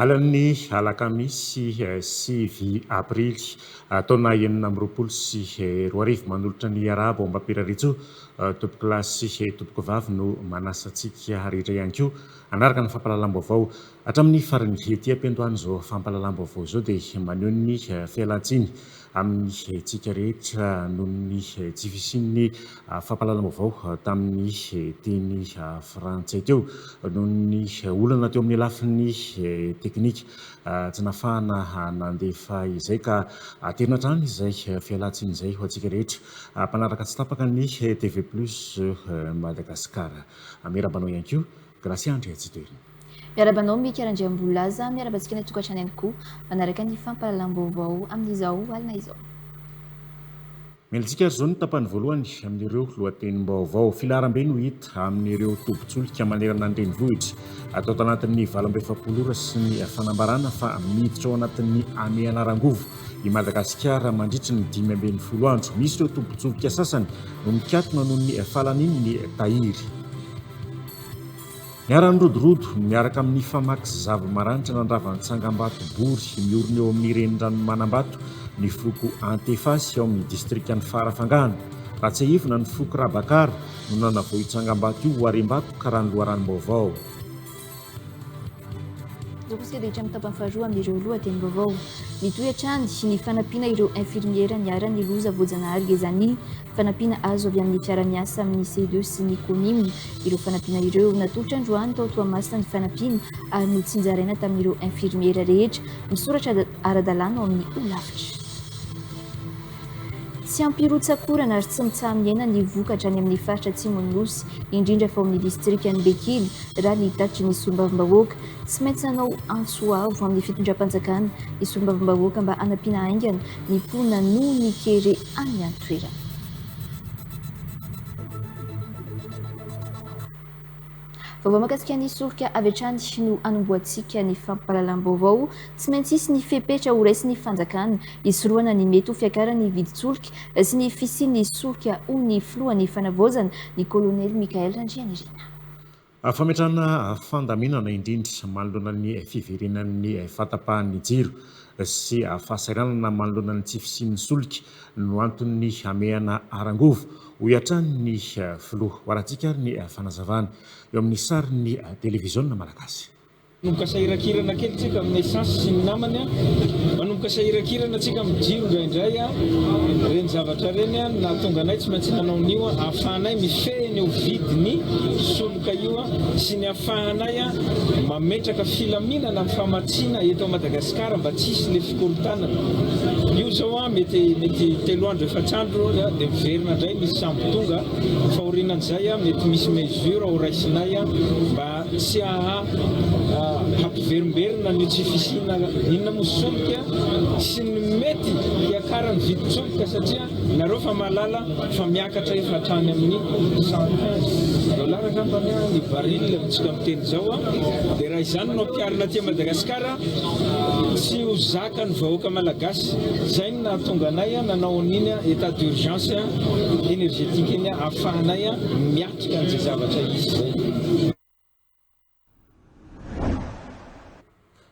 Alan'ny alakamisy 6 aprily taona 2024 manolotra ny arabo ambapiraritso tompoko lasy tompoko vavy no manasantsika rehetra ihany koa anaraka ny fampalalam-baovao hatramin'ny farany ety ampiandohany zao fampalalam-baovao zao dia maneho ny fialantsiny amin'ny tsika rehetra noho ny tsy fisian'ny fampalalam-baovao tamin'ny teny frantsay teo noho ny olana teo amin'ny lafiny teknika tsy nafahana nandefa izay ka tena trano izay fialantsiny izay ho antsika rehetra mpanaraka tsy tapaka ny TV Plus Madagasikara miarabanao ihany koa Gracia Andrea Tsitoerina. Miarabanao Mikarandriambolaza miarabantsika ny tokantrano ihany koa manaraka ny fampalalam-baovao amin'izao alina izao. Mialatsika zao ny tapany voalohany amin'ireo lohatenim-baovao filaram-be no hita amin'ireo tobin-tsolika manerana ny renivohitra atao tanatin'ny 27 ora sy ny fanambarana fa miditra ao anatin'ny Amianarangovo i Madagasikara mandritra ny 15 andro. Misy ireo tobin-tsolika sasany no mikatona noho ny falan'iny ny tahiry. Miarany rodorodo miaraka amin'ny famaky zava-maranitra nandravan'ny tsangambato bory miorina eo amin'ny reniranomanambato ny foko Antefasy ao amin'ny distrikany Farafangano. Ratsahivina ny foko Rabakara no nanavoy tsangambato io ho Arimbato karaha ny loharanom-baovao. Zokotsika dia hatramin'ny tapany faharoa amin'ireo lohatenim-baovao. Mitohy hatrany ny fanampiana ireo infirmiera niara-ny loza voajanahary gezany fanampiana azo avy amin'ny fiara-miasa amin'ny C2 sy ny konimy. Ireo fanampiana ireo natolotra androany tao Toamasina ny fanampiana ary notsinjaraina tamin'ireo infirmiera rehetra misoratra ara-dalàna ao amin'ny olavitra. Tsy ampirotsak'orana ary tsy mitsaha-miaina ny vokatra any amin'ny faritra Atsimon Nosy indrindra fa ao amin'ny distrikany Bekily raha ny tatitry ny sombavim-bahoaka tsy maintsy hanao antsoavo amin'ny fitondram-panjakana ny sombavim-bahoaka mba hanampiana haingana ny mponina noho ny kere any an-toerana. Vaovao mahakasika ny solika avy hatrany no anomboantsika ny fampalalam-baovao tsy maintsy isy ny fepetra ho raisy ny fanjakana hisorohana ny mety ho fiakarany vidin-tsolika sy ny fisian'ny solika ho ny filohan'ny fanavaozana ny kolonely Mikael Randrianirina. Fametrahana fandaminana indrindra manoloana ny fiverenan'ny fatapahan'ny jiro sy fahasairanana manoloana ny tsy fisian'ny solika no antony Amiana Arangovo ho hiatrany ny filoha ho arantsika ary ny fanazavana eo amin'ny sary ny televiziona malagasy. Manomboka sahirakirana kely tsika amin'ny essence sy ny namany manomboka sahirakirana tsika amin'ny jiro indraindray reny zavatra reny na tonga anay tsy maintsy nanao n'io ahafahanay mifehiny eo vidiny solika io sy ny ahafahanay mametraka filaminana amin'ny famatsiana eto Madagasikara mba tsisy le fikorontana. Io zao mety 3 andro 4 andro dia miverina indray misy sambo tonga fa orinan'izay mety misy mesure ho raisinay mba tsy hampiverimberina ny tsy fisina inona moa solika sy ny mety hiakarany vidin-tsolika satria nareo fa mahalala fa miakatra efa hatrany amin'ny $115 zambany ny baril amintsika miteny zao dia raha izany no ampiarina aty Madagasikara tsy ho zaka ny vahoaka malagasy zay no nahatonga anay nanao an'iny état d'urgence énergétique iny ahafahanay miatrika an'izay zavatra izy zay.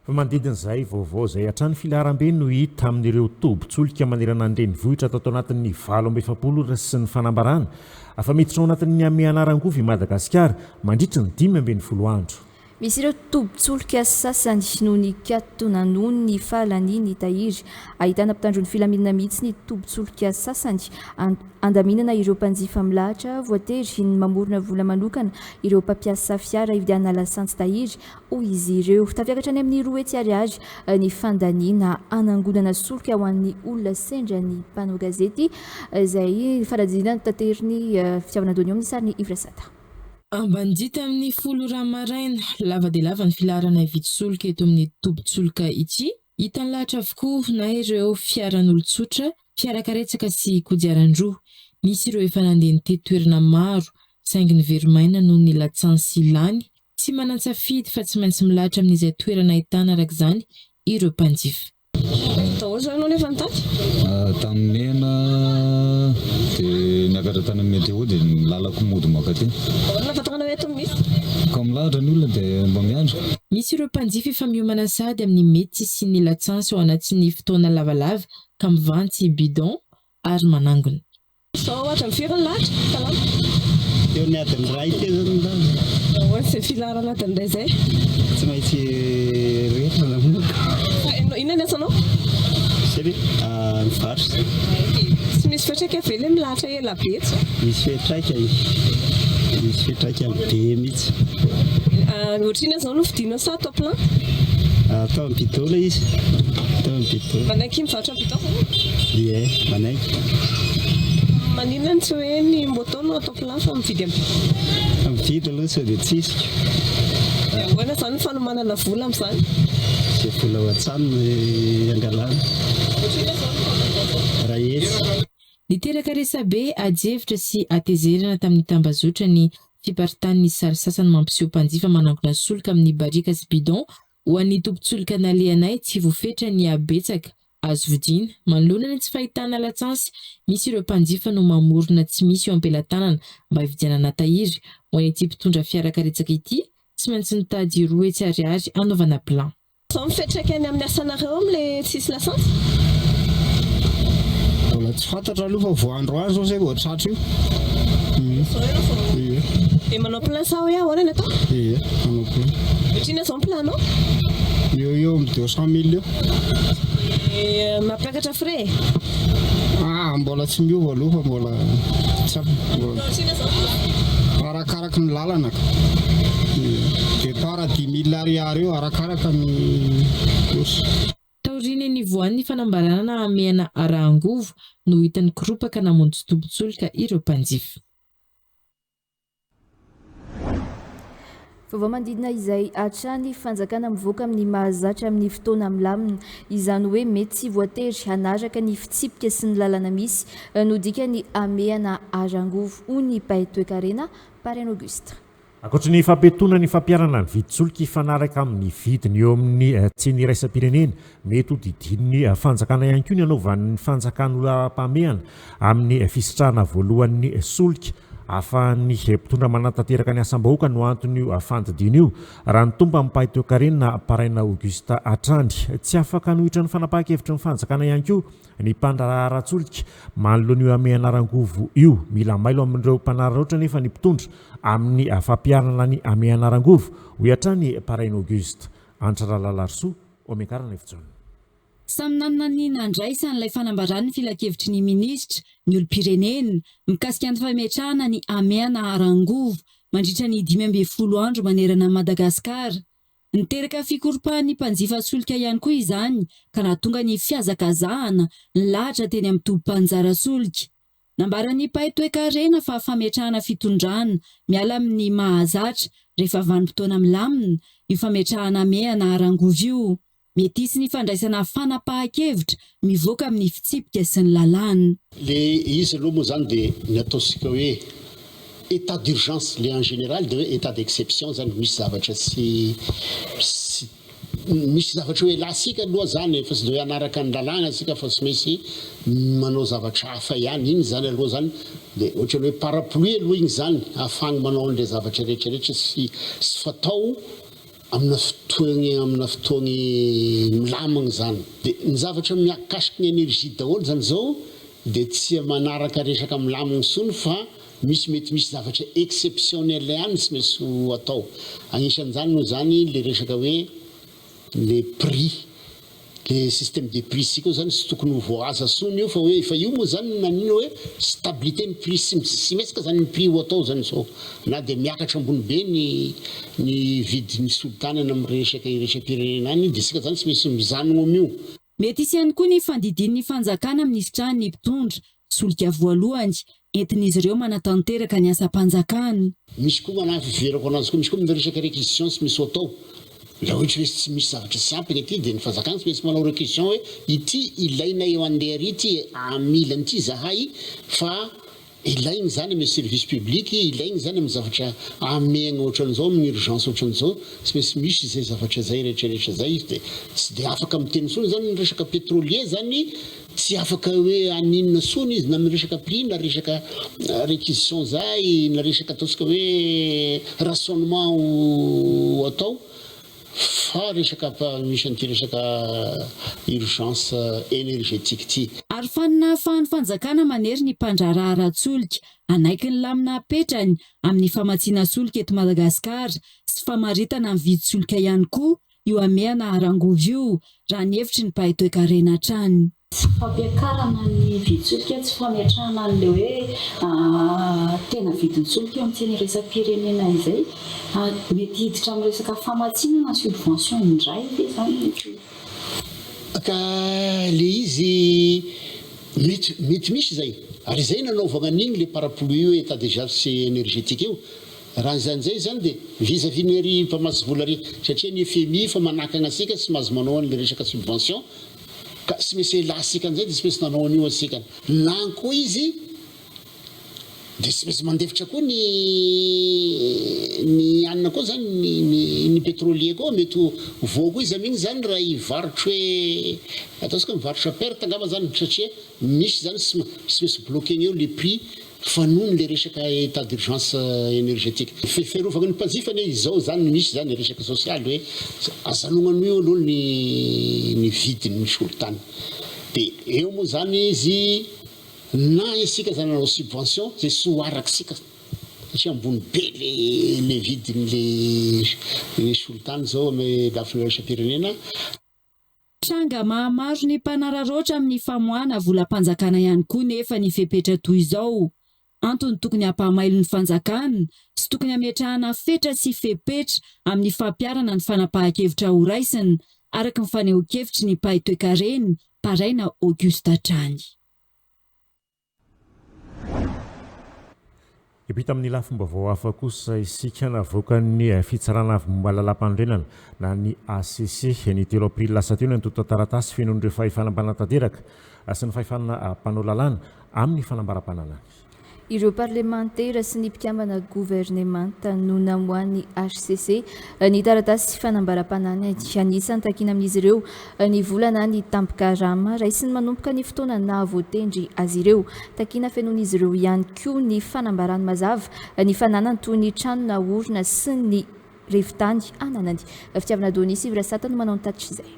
Fa manodidin'izay vaovao izay hatrany filaram-be no hita amin'ireo tobin-tsolika manerana ny renivohitra atao anatin'ny 27 sy ny fanambarana afa miditra ao anatin'ny Amiana Arangovo i Madagasikara mandritra ny 15 andro. Misy ireo tobin-tsolika sasany noho ny katona noho ny fahalany ny tahiry ahitana mpitandron'ny filaminana mihitsy ny tobin-tsolika sasany andaminana ireo mpanjifa milahatra voatery ny mamorona vola manokana ireo mpampiasa fiara ividianana lasantsy tahiry hoy izy ireo tafiakatra any amin'ny 2 hetsy ariary ny fandaniana anangonana solika ho an'ny olona sendra ny mpanao gazety izay fanadina tateriny fitiavana-dony eo amin'ny sariny Ivrasata. Ambandita amin'ny 10 raha maraina lava dia lava ny filarana vidin-tsolika eto amin'ny tobin-tsolika ity hitan'ny lahatra avokoa na ireo fiaran'olon-tsotra fiarakaretsaka sy kodiaran-droa misy ireo efa nandeha nitety-toerana maro saingy ny verimaina noho ny latsansy ilany tsy manan-tsafidy fa tsy maintsy milahatra amin'izay toerana ahitana araka izany ireo mpanjifa. Tahoa zany anao nefa nitady? Taminena dia niakatra tany amin'ny météo dia nilalako mody maka ty. Nafatana eto misy? Comme milahatra ny olona dia mba miandro. Misy ireo mpanjifa efa miomana sady amin'ny mety sy ny latsansy ao anatin'ny fotoana lavalava ka mivantsy bidon ary manangona. Sao ohatra mifiry ny lahatra salama eo ny adiny ray ke zany ny ohatsy izay filarana adiny ray zay tsy maintsy rehetra namoka. Inona ny asanao? Sary mivarotra. Tsy misy fetraika vele milahatra ela be tsy? Misy fetraika be mihitsy. Ohatrina zao no vidinao sa atao plein? Atao amin'ny bidon ilay izy. Atao amin'ny bidon. Manaiky mivarotra bidon foana? Ie, manaiky. Maninona tsy hoe ny moto no atao plein fa mividy amin'ny mividy aloha sao dia tsisy. Ahoana zany fanomanana vola amin'izany? Izay vola ao an-trano angalana. Raha etsy. Niteraka resabe ajevitra sy atezerana tamin'ny tambazotra ny fiparitanin'ny sary sasany mampiseho mpanjifa manangona solika amin'ny barika sy bidon ho an'ny tompontsolika nalehanay tsy voafetra ny abetsaka azo vidiana manoloana ny tsy fahitana latsansy misy ireo mpanjifa no mamorona tsy misy eo am-pelatanana mba hividianana tahiry ho an'ny ity mpitondra fiarakaretsaka ity tsy maintsy nitady roa hetsy ariary anaovana plan. Sao mifetraka any amin'ny asanareo amin'ilay tsisy lasansy? Mbola tsy fantatra aloha fa voandroandro zao zay vao tratra io. Dia manao plein sa hoe ahoana ny atao? Ie, manao plein. Ohatrina zao ny plein anao? Eo amin'ny 200 000 eo. Mampiakatra frais? Mbola tsy miova aloha fa mbola tsy Ohatrina zao? Arakaraka ny lalana ka. Départ 10 000 ariary eo arakaraka ny course. Taoriny ny voan'ny fanambarana amehana Arahangovo no hitan'ny koropaka namonjy tompontsolika ireo mpanjifa. Vao mandidina izay hatrany fanjakana mivoaka amin'ny mahazatra amin'ny fotoana milamina izany hoe mety tsy voatery hanaraka ny fitsipika sy ny lalana misy no dika ny amehana Arahangovo hoy ny mpahay toe-karena Parrain Auguste. Ankoatra ny fampetona ny fampiarana ny viditsolika ifanaraka amin'ny vidiny eo amin'ny tseny iraisam-pirenena mety ho didin'ny fanjakana ihany koa ny anaovan'ny fanjakan'olom-pamehana amin'ny fisitrahana voalohan'ny solika ahafahan'ny mpitondra manantanteraka ny asam-bahoaka no antony io fandidina io raha ny tomba amin'ny mpahay toe-karena Parrain Auguste Atrandy tsy afaka nohitra ny fanapahan-kevitry ny fanjakana ihany koa ny mpandraharatsolika manoloana io amehana Arahangovo io mila mailo amin'ireo mpanararaotra nefa ny mpitondra amin'ny fampiarana ny amehana Arahangovo ho hatrany Parrain Auguste Antraralalarso omenkarana efitsony. Samy nanana ny nandraisan'ilay fanambarany filakevitry ny minisitra ny olom-pirenena mikasika ny fametrahana ny amehana Arahangovo mandritra ny 12 andro manerana Madagasikara. Niteraka fikoropahany mpanjifa solika ihany koa izany ka nahatonga ny fiazakazahana ny lahatra teny amin'ny tompom-panjara solika. Nambarany mpahay toe-karena fa fametrahana fitondrana miala amin'ny mahazatra rehefa vanim-potoana milamina io fametrahana amehana Arahangovo io. Mety hisy ny fandraisana fanapahan-kevitra mivoaka amin'ny fitsipika sy ny lalàna. Le izy aloha moa zany dia nataosika hoe état d'urgence le en général de état d'exception zany misy zavatra sy misy zavatra hoe lasika aloha zany fa tsy dia hanaraka ny lalàna asika fa tsy maintsy manao zavatra hafa ihany iny zany aloha zany dia ohatra ny hoe parapluie aloha iny zany ahafahana manao an'ilay zavatra rehetrarehetra sy fatao amina fotoany milamina zany. Dia ny zavatra miakasiky ny énergie daholo zany zao dia tsy manaraka resaka milamina sony fa mety misy zavatra exceptionnel ihany tsy maintsy atao. Agnisan'izany moa zany le resaka hoe le prix le système de prix sika zany tsy tokony ho voaza sony io fa hoe efa io moa zany nanino hoe stabilité ny prix sy mesaka zany ny prix ho atao zany zao na dia miakatra ambony be ny vidin'ny solontanana amin'ny resaka iraisam-pirenena any dia sika zany tsy maintsy mizanona amin'io. Mety hisy ihany koa ny fandidin'ny fanjakana amin'ny isitrahany mpitondra solika voalohany entin'izy ireo manatanteraka ny asam-panjakana. Misy koa manahy fiverako anazy koa misy koa amin'ny resaka réquisition tsy misy atao. La ohatra hoe tsy misy zavatra sy ampy ity dia ny fanjakana tsy maintsy manao réquisition hoe ity ilaina eo andeha ary ity amilany ity zahay fa ilaigny zany amin'ny service public ilaigny zany amin'ny zavatra amegna ohatran'izao amin'ny urgence ohatran'izao tsy maintsy misy zay zavatra zay rehetrarehetra zay dia tsy dia afaka miteny sony zany ny resaka pétrolier zany tsy afaka hoe aninona sony izy na miresaka prix na resaka réquisition zay na resaka ataontsika hoe rationnement atao fa resaka misy an'ity resaka urgence énergétique ty. Ary fanina fanjakana manery ny mpandraraha solika anaiky ny lamina apetrany amin'ny famatsiana solika eto Madagasikara sy famaritana amin'ny vidy solika ihany koa io ameana arangovo io raha ny hevitry ny Paitoekarena trany. Fampiakarana ny vidy solika tsy fametrahana an'ilay hoe tena vidin'ny solika eo amin'ity resam-pirenena izay mety hiditra amin'ny resaka famatsinana subvention indray dia zany ka le izy mety misy zay ary izay nanaovana an'igny le parapluie io état d'urgence énergétique io raha izan'izay zany dia vis-à-vis ny ry mpamatsy vola ry satria ny FMI fa manakana asika sy mahazo manao an'le resaka subvention ka sy misy elasika an'izay dia sy misy nanao an'io asika lany koa izy dia sy misy mandefitra koa ny anina koa zany ny pétrolier koa mety voago izy amin'igny zany raha hivarotro hoe ataontsika mivarotra perte angamba zany satria misy zany sy misy bloqué eo le prix fanohy le resaka état d'urgence énergétique fiarovana ny mpanjifany izao zany misy zany resaka social hoe azanognany io aloha ny vidiny misy olo tany dia eo moa zany izy na isika zany nanao subvention zay sy ho arakisika satria ambony be le vidiny le solotany zao ame lafiny resam-pirenena. Tranga mahamaro ny mpanararoatra amin'ny famoahana volam-panjakana ihany koa nefa ny fepetra toy izao. Antony tokony hampahamailo ny fanjakana sy tokony hametrahana fetra sy fepetra amin'ny fampiarana ny fanapahan-kevitra ho raisiny araka ny fanehoan-kevitry ny Paitoekarena paraina Augusta Trany. Epita amin'ny lafim-baovao hafa kosa isika navoaka ny fitsarana momba lalam-pandrenana na ny ACC ny 3 aprily lasa teo ny antota taratasy fenon'ireo fahefanam-bana tanteraka sy ny fahefana mpanao lalàna amin'ny fanambaram-pananana. Ireo parlementaire sy ny mpikambana gouvernemanta no namoany HCC ny taratasy fanambaram-panana anisany takina amin'izy ireo ny volana ny tampikarama raisiny manomboka ny fotoana na voatendry azy ireo takina fenon'izy ireo ihany koa ny fanambarany mazava ny fananany toy ny trano na orona sy ny revitany ananany. Fitiavana Donisy Ivrasata no manao ny tatitra izay.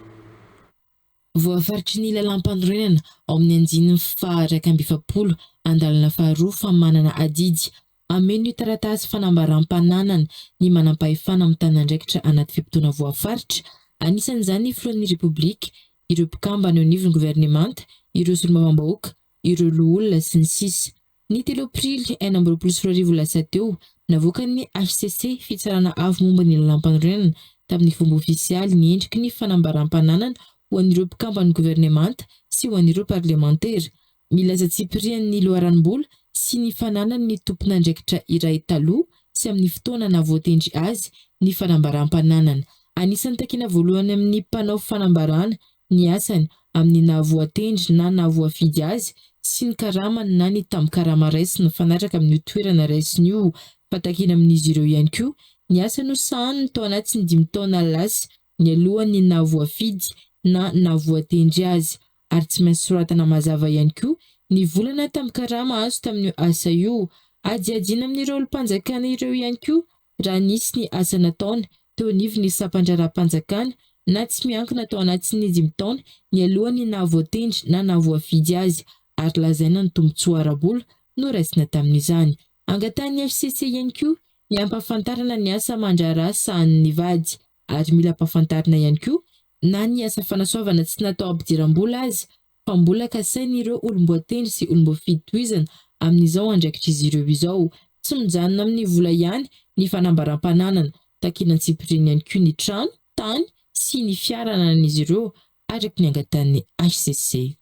Voafaritry ny lalam-pandrenana ao amin'ny anjininy faha-120 andalana faharoa famanana adidy ameny io taratasy fanambaram-pananana ny manam-pahefana amin'ny tanandraikitra anaty fimpitona voafaritra anisan'izany filohan'ny Repoblika, ireo mpikambana eo anivon'ny gouvernemanta, ireo solombavambahoaka, ireo loholona sy ny sisa. Ny 3 aprily 2024 lasa teo navoaka ny HCC fitsarana avy momba ny lalam-pandrenana tamin'ny fomba ofisialy ny endriky ny fanambaram-pananana ho an'ireo mpikambana gouvernemanta sy ho an'ireo parlementaire. Milaza tsipirian'ny loharam-bola sy ny fananany ny tompon'andraikitra iray taloha sy amin'ny fotoana na voatendry azy ny fanambaram-pananana. Anisan'ny takina voalohany amin'ny mpanao fanambarana ny asany amin'ny nahavoatendry na nahavoafidy azy sy ny karamany na ny tambikarama raisiny fanatraka amin'ny toerana raisiny io fatakina amin'izy ireo ihany koa ny asany ho sahaniny tao anaty ny 5 taona lasa ny alohany nahavoafidy na nahavoatendry azy. Ary tsy maintsy soratana mazava ihany koa ny volana tambikarama azo tamin'io asa io adiadiana amin'ireo olom-panjakana ireo ihany koa raha nisy ny asa nataony teo anivon'ny sampandraram-panjakana na tsy miankina tao anaty ny 5 taona ny alohany nahavoatendry na nahavoafidy azy ary lazaina ny tombotsoa ara-bola no raisina tamin'izany. Angatany HCC ihany koa ny ampahafantarana ny asa mandrara sahan'ny vady ary mila ampahafantarana ihany koa na ny asa fanasoavana tsy natao ampidiram-bola azy fa mbola kasainy ireo olom-boatendry sy olom-boafidy toizana amin'izao andraikitra izy ireo izao. Tsy mijanona amin'ny vola ihany ny fanambaram-pananana takina tsipiriny ihany koa ny trano, tany sy ny fiarana an'izy ireo araka ny angatan'ny HCC.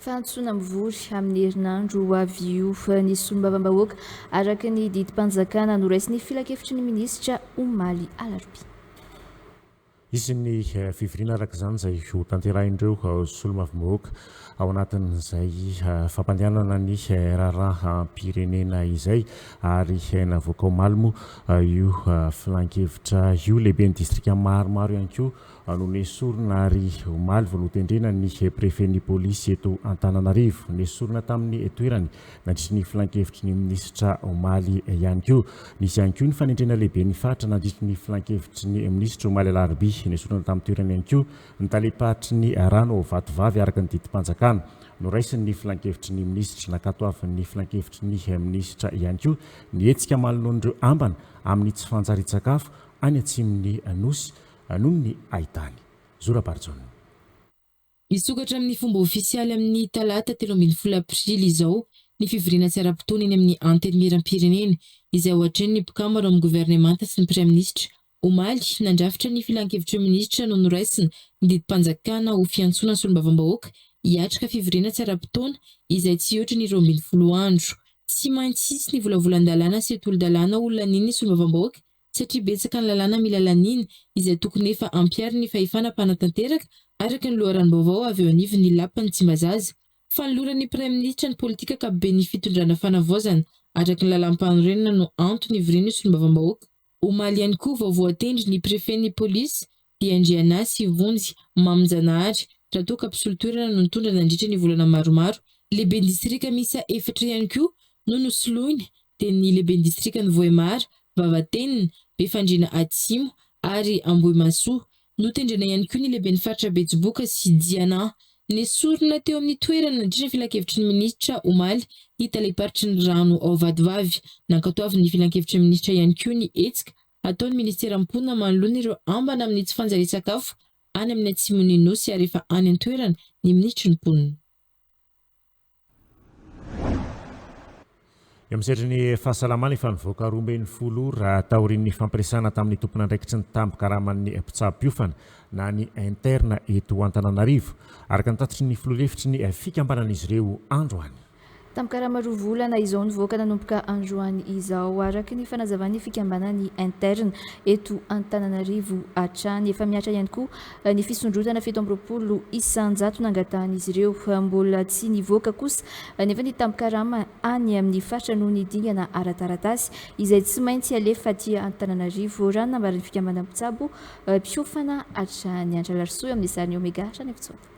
Fantsoana mivory amin'ny herinandro avy io ny solombavambahoaka araka ny didim-panjakana no raisiny filakevitry ny minisitra Omaly Alarbi. Izy ny fivirina araka izany izay ho tanterahin'ireo solomavimahoaka ao anatin'izay fampandehanana ny raharam-pirenena izay ary navoaka omaly moa io filan-kevitra io lehibe ny distrika maromaro ihany koa no nesorina ary omaly vao notendrena ny préfet ny polisy eto Antananarivo nesorina tamin'ny toerany nandritry ny filan-kevitry ny minisitra omaly ihany koa nisy ihany koa ny fanendrena lehibe ny faritra nandritry ny filan-kevitry ny minisitra omaly Alarby nesorina tamin'ny toerany ihany koa ny talepahatry ny rano vatovavy araka ny didim-panjakana noraisiny ny filan-kevitry ny minisitra nakatoavin'ny filan-kevitry ny minisitra ihany koa nietsika malonon'ireo ambana amin'ny tsy fanjary-tsakafo any atsimon'ny nosy noho ny ahitany Zorabarjona. Misokatra amin'ny fomba ofisialy amin'ny talata 13 aprily izao ny fivoriana tsy ara-potoana eny amin'ny anteny miram-pirenena izay ao atren'ny mpikambana amin'ny gouvernemanta sy ny praiministra omaly nandrafitra ny filan-kevitry minisitra no noraisina ny didim-panjakana ho fiantsona solombavambahoaka hiatrika fivoriana tsy ara-potoana izay tsy ohatra ny 12 andro tsy maintsy isy ny volavolan-dalàna sy tolo-dalàna olona niny solombavambahoaka satria betsaka ny lalàna mila lanina izay tokony efa ampiary ny fahefana mpanatanteraka araka ny loharanom-baovao avy eo anivon'ny lapany Tsimbazaza fa ny loran'ny praiministra ny politika akapoben'ny fitondrana fanavaozana araka ny lalam-panorenana no antony ivoriana solombavambahoaka omaly ihany koa vao voatendry ny préfet ny polisy Diandrianasy Vonjy Mamonjanahary raha toa kapisolo-toerana no nitondra nandritra ny volana maromaro lehibe ny distrika misa 4 ihany koa no nosoloina dia ny lehibe ny distrika ny Vohemara Vavatenina Befandriana Atsimo ary Ambohimasoa notendrena ihany koa ny lehibe ny faritra Betsiboka sy Diana nesorina teo amin'ny toerana nandritra ny filan-kevitry ny minisitra omaly ny taleparitry ny rano ao vadivavy nankatoavin'ny filan-kevitry ny minisitra ihany koa ny etsika ataon'ny ministera am-ponina manoloana ireo ambana amin'ny tsy fanjary-tsakafo any amin'ny atsimon'ny nosy ary efa any an-toerana ny ministry ny mponina. Misedry ny fahasalamana efa nivoaka 12 raha taorian'ny fampiresana tamin'ny tompona andraikitry ny tambokaraman'ny mpitsaha-piofana na ny interna eto Antananarivo araka ny tatitry ny filohilefitry ny fikambanan'izy ireo androany. Tamkarama roa volana izao nivoaka nanomboka androany izao araka ny fanazavan'ny fikambanany interne eto Antananarivo hatrany efa miatra ihany koa ny fisondrotana 7 isan-jato nangatahan'izy ireo mbola tsy nivoaka kosa nefa ny tamkarama any amin'ny faritra noho ny dingana ara-taratasy izay tsy maintsy alefa aty Antananarivo raha nambaran'ny fikambanana mpitsabo mpiofana hatrany Andralarsoa amin'ny sariny Omega hatrany efitsota.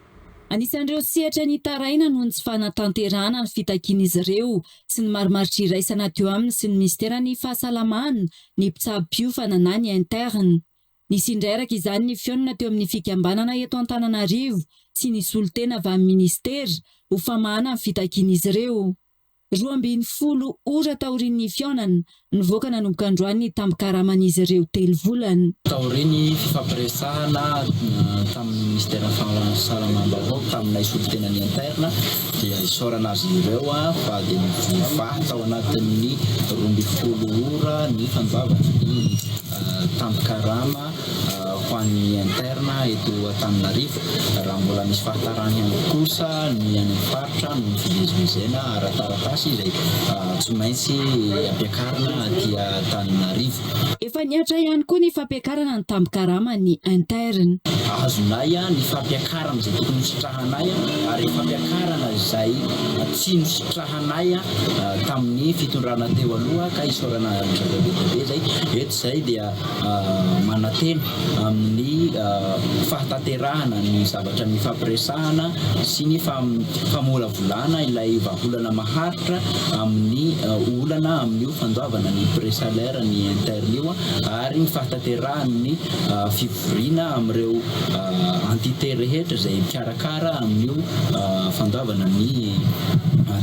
Anisan'ireo sehatra ny taraina noho ny tsy fanatanterana ny fitakian'izy ireo sy ny marimaritra iraisana teo aminy sy ny ministera ny fahasalamana ny mpitsabo-piofana na ny interne. Nisy indrairaka izany ny fionana teo amin'ny fikambanana eto Antananarivo sy ny solotena avy amin'ny ministera ho famahana ny fitakian'izy ireo. 12 ora taorian'ny fionana nivoaka nanomboka androany tambokaraman'izy ireo 3 volana. Taoriany fifampiresahana tamin'ny ministera fahasalamana taminay solotena ny interna dia isorana azy ireo fa dia mivovaha tao anatin'ny 12 ora ny fandoavany tambokarama ho an'ny interna eto Antananarivo raha mbola misy fahatarany ihany kosa ny any amin'ny faritra no fivezivezena ara-taratasy izay tsy maintsy ampiakarina aty Antananarivo. Efa niatra ihany koa ny fampiakarana ny tambokarama ny interne. Azonay ny fampiakarana izay tokony nositrahanay ary fampiakarana izay tsy nositrahanay tamin'ny fitondrana teo aloha ka isorana be zay eto izay dia manatena amin'ny fahataterahana ny zavatra mifampiresahana sy ny famolavolana ilay vahaolana maharitra amin'ny olana amin'io fandoavana ny pré-salaire ny interne io ary ny fahataterahana ny fivoriana amin'ireo entité rehetra izay mikarakara amin'io fandoavana ny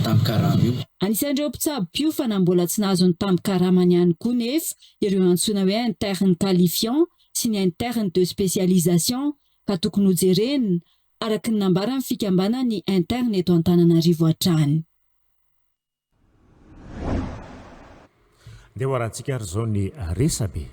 tambokarama io. Anisan'ireo mpitsabo-piofana mbola tsy nahazo ny tambokaramany ihany koa nefa ireo antsoina hoe interne qualifiant sy ny interne de spécialisation ka tokony hojerena araka ny nambarany fikambana ny interne eto Antananarivo hatrany. Dia ho arahantsika ary zao ny resabe.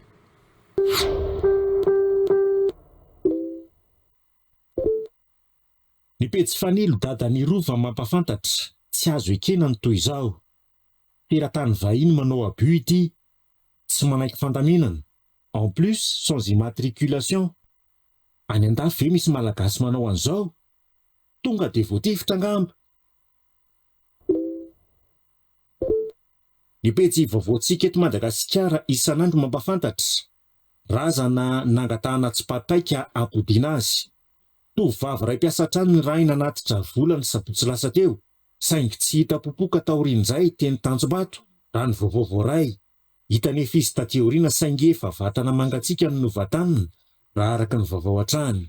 Ny petsy fanilo dadany rova mampafantatra tsy azo ekena ny toy izao. Teratany vahiny manao abus ity, tsy manaiky fandaminana. En plus, sans immatriculation, any an-dafy ve misy malagasy manao an'izao? Tonga dia voatifitra angamba. Ny pejy vaovaontsika eto Madagasikara isan'andro mampafantatra. Razana nangatahana tsy papaika ampodiana azy. Tovovavy iray mpiasa trano ny rainy anatitra volana sabotsy lasa teo. Saingy tsy hita popoka taorian'izay teny Tanjombato. Raha ny vaovao voaray. Hita nefa izy taty aoriana saingy efa vatana mangatsiaka no novatanina. Raha araka ny vaovao hatrany.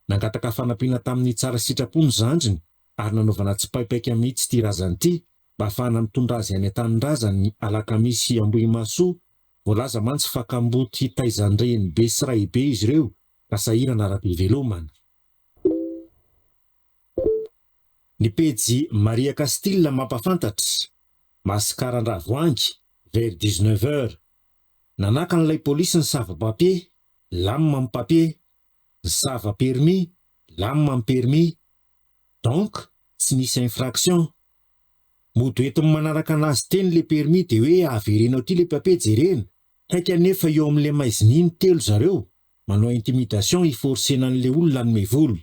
Nangataka fanampiana tamin'ny tsara sitrapo ny zandriny ary nanaovana tsy paipaika mihitsy ity razany ity mba ahafahana mitondra azy any an-tanin-drazany alakamisy Ambohimasoa. Voalaza mantsy fa kamboty taizandreny be sy ray be izy ireo ka sahirana ara-pivelomana. Ny pejy Maria Castille mampafantatra. Masikaran-dravoangy vers 19h. Nanaka n'ilay polisy ny sava-papier, lame amin'ny papier, ny sava-permis, lame amin'ny permis. Donc, tsy nisy infraction. Mody entiny manaraka anazy teny le permis dia hoe averenao ty le papier jerena. Haika nefa eo amin'le maizininy telo zareo. Manao intimidation iforcena an'le olona hanome vola.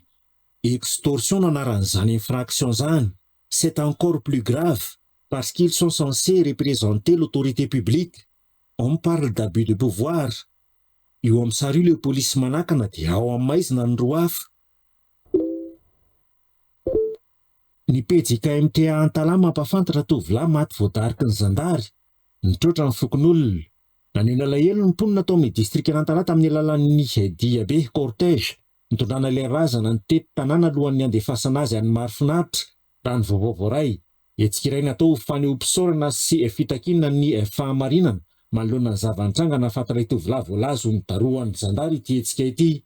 Extorsion anaran'izany infraction zany. C'est encore plus grave parce qu'ils sont censés représenter l'autorité publique. On parle d'abus de pouvoir. Io amin'ny sary io le polisy manakana dia ao amin'ny maizina ny roa hafa. Ny pejy KMTA Antalama mampafantatra tovolahy maty voadarika ny zandary. Nitrotra ny fokon'olona. Nanena lahelo ny mponina tao amin'ny distrika Antalama tamin'ny alalan'ny diabe cortège. Nitondrana ilay razana ny tety tanàna alohan'ny andefasana azy any mahafinaritra. Raha ny vaovao voaray. Hetsika iray natao faneho-pisaorana sy fitakiana ny fahamarinana manoloana ny zava-nitranga fatalay tovolahy voalazo ny daroan'ny zandary ity hetsika ity.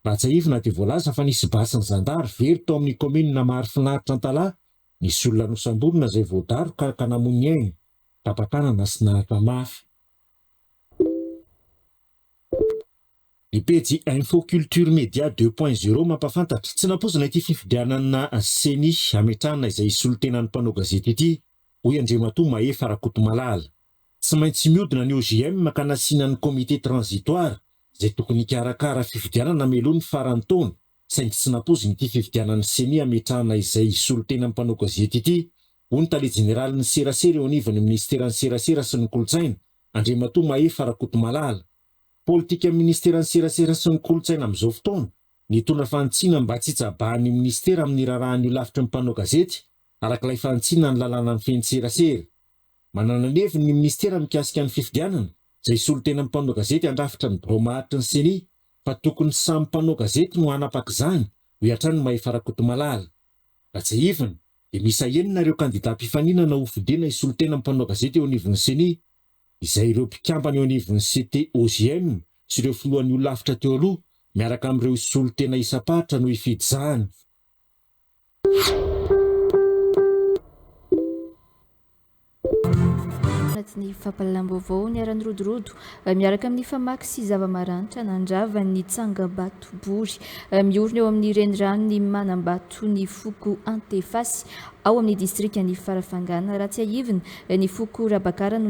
Ratsaivina dia voalaza fa nisy basy ny zandary very tao amin'ny komina mahafinaritra Antalaha. Nisy olona nosamborona izay voadaroka ka namony ainy. Tapakanana sy nahaka mafy. Ny pejy Info Culture Média 2.0 mampafantatra. Tsy nampozana ity fifidianana seni ametrahana izay solotenan'ny mpanao gazety ity. Hoy Andriamatoa Mahefa Rakotomalala. Tsy maintsy mihodina ny OGM ka nasiana ny comité transitoire izay tokony hikarakara fifidianana meloany farany taona. Saingy tsy nampoziny ity fifidianan'ny seni ametrahana izay solotenan'ny mpanao gazety ity. Hoy ny tale jeneraly ny serasera eo anivon'ny ministeran'ny serasera sy ny kolotsaina Andriamatoa Mahefa Rakotomalala. Politika ministeran'ny serasera sy ny kolotsaina amin'izao fotoana nitondra fantsiana mba tsy hitsabahan'ny ministera amin'ny rarahan'io lavitra ny mpanao gazety arak'ilay fantsiana ny lalàna ny feny serasera. Manana neviny ny ministera mikasika ny fifidianana izay solotenan'ny mpanao gazety andrafitra ny birao maharitra ny seni fa tokony samy mpanao gazety no hanapaka izany ho hatrany Mahefa Rakotomalala. Ratsaivina dia misa enina ireo kandidam-pifaninana ho fidina isolotenan'ny mpanao gazety eo anivon'ny seni. Izay ireo mpikambana eo anivon'ny CT OGM sy ireo filohan'ny olafitra teo aloha miaraka amin'ireo solotena isapahatra no hifidy izany. Ny fampalalam-baovao ny aran'ny rodorodo miaraka amin'ny famaky sy zava-maranitra nandrava ny Tsangambato bory miorina eo amin'ny renirano ny Manambato ny foko Antefasy ao amin'ny distrika ny Farafangana. Raha tsy ahivina ny foko Rabakara no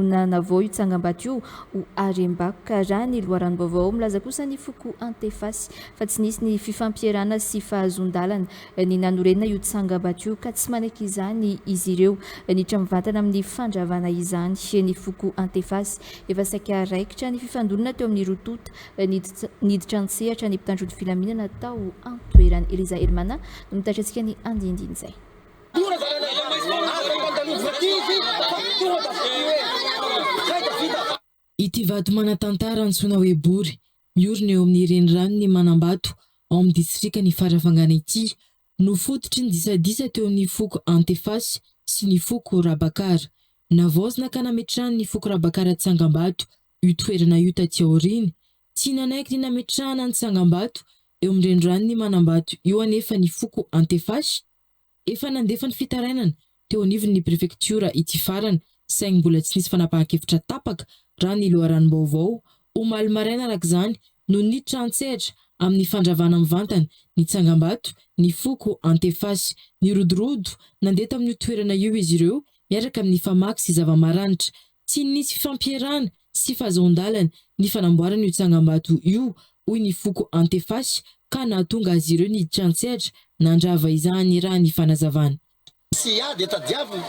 nanavao io Tsangambato io ho Arembako ka raha ny loharan-baovao milaza kosa ny foko Antefasy fa tsy nisy ny fifampierana sy fahazon-dalana ny nanorenina io Tsangambato io ka tsy maneky izany izy ireo ny tramivantana amin'ny fandravana izany ny foko Antefasy. Efa saika raikitra ny fifandonana teo amin'ny rotota niditra an-tsehatra ny mpitandron'ny filaminana tao antoerany. Eliza Elmana no mitatra antsika ny andindiny izay. Ity vato manatantara antsoina hoe bory miorina eo amin'ny renirano ny Manambato ao amin'ny distrika ny Farafangana ity no fototry ny disadisa teo amin'ny foko Antefasy sy ny foko Rabakara. Navaozina ka nametrahany ny foko Rabakara Tsangambato io toerana io taty aoriana. Tsy nanaiky ny nametrahana ny Tsangambato eo amin'ny renirano ny Manambato io anefa ny foko Antefasy efa nandefa ny fitarainana teo anivon'ny prefektiora ity farana saingy mbola tsy nisy fanapahan-kevitra tapaka raha ny loharan-baovao. Omaly maraina arak'izany no niditra an-tsehatra amin'ny fandravana mivantana ny Tsangambato ny foko Antefasy. Ny rodorodo nandeha tamin'io toerana io izy ireo miaraka amin'ny famaky sy zava-maranitra. Tsy nisy fifampierana sy fahazon-dalana ny fanamboarana io Tsangambato io hoy ny foko antefasy ka nahatonga azy ireo niditra an-tsehatra nandrava izany raha ny fanazavana. sy ady tadiaviny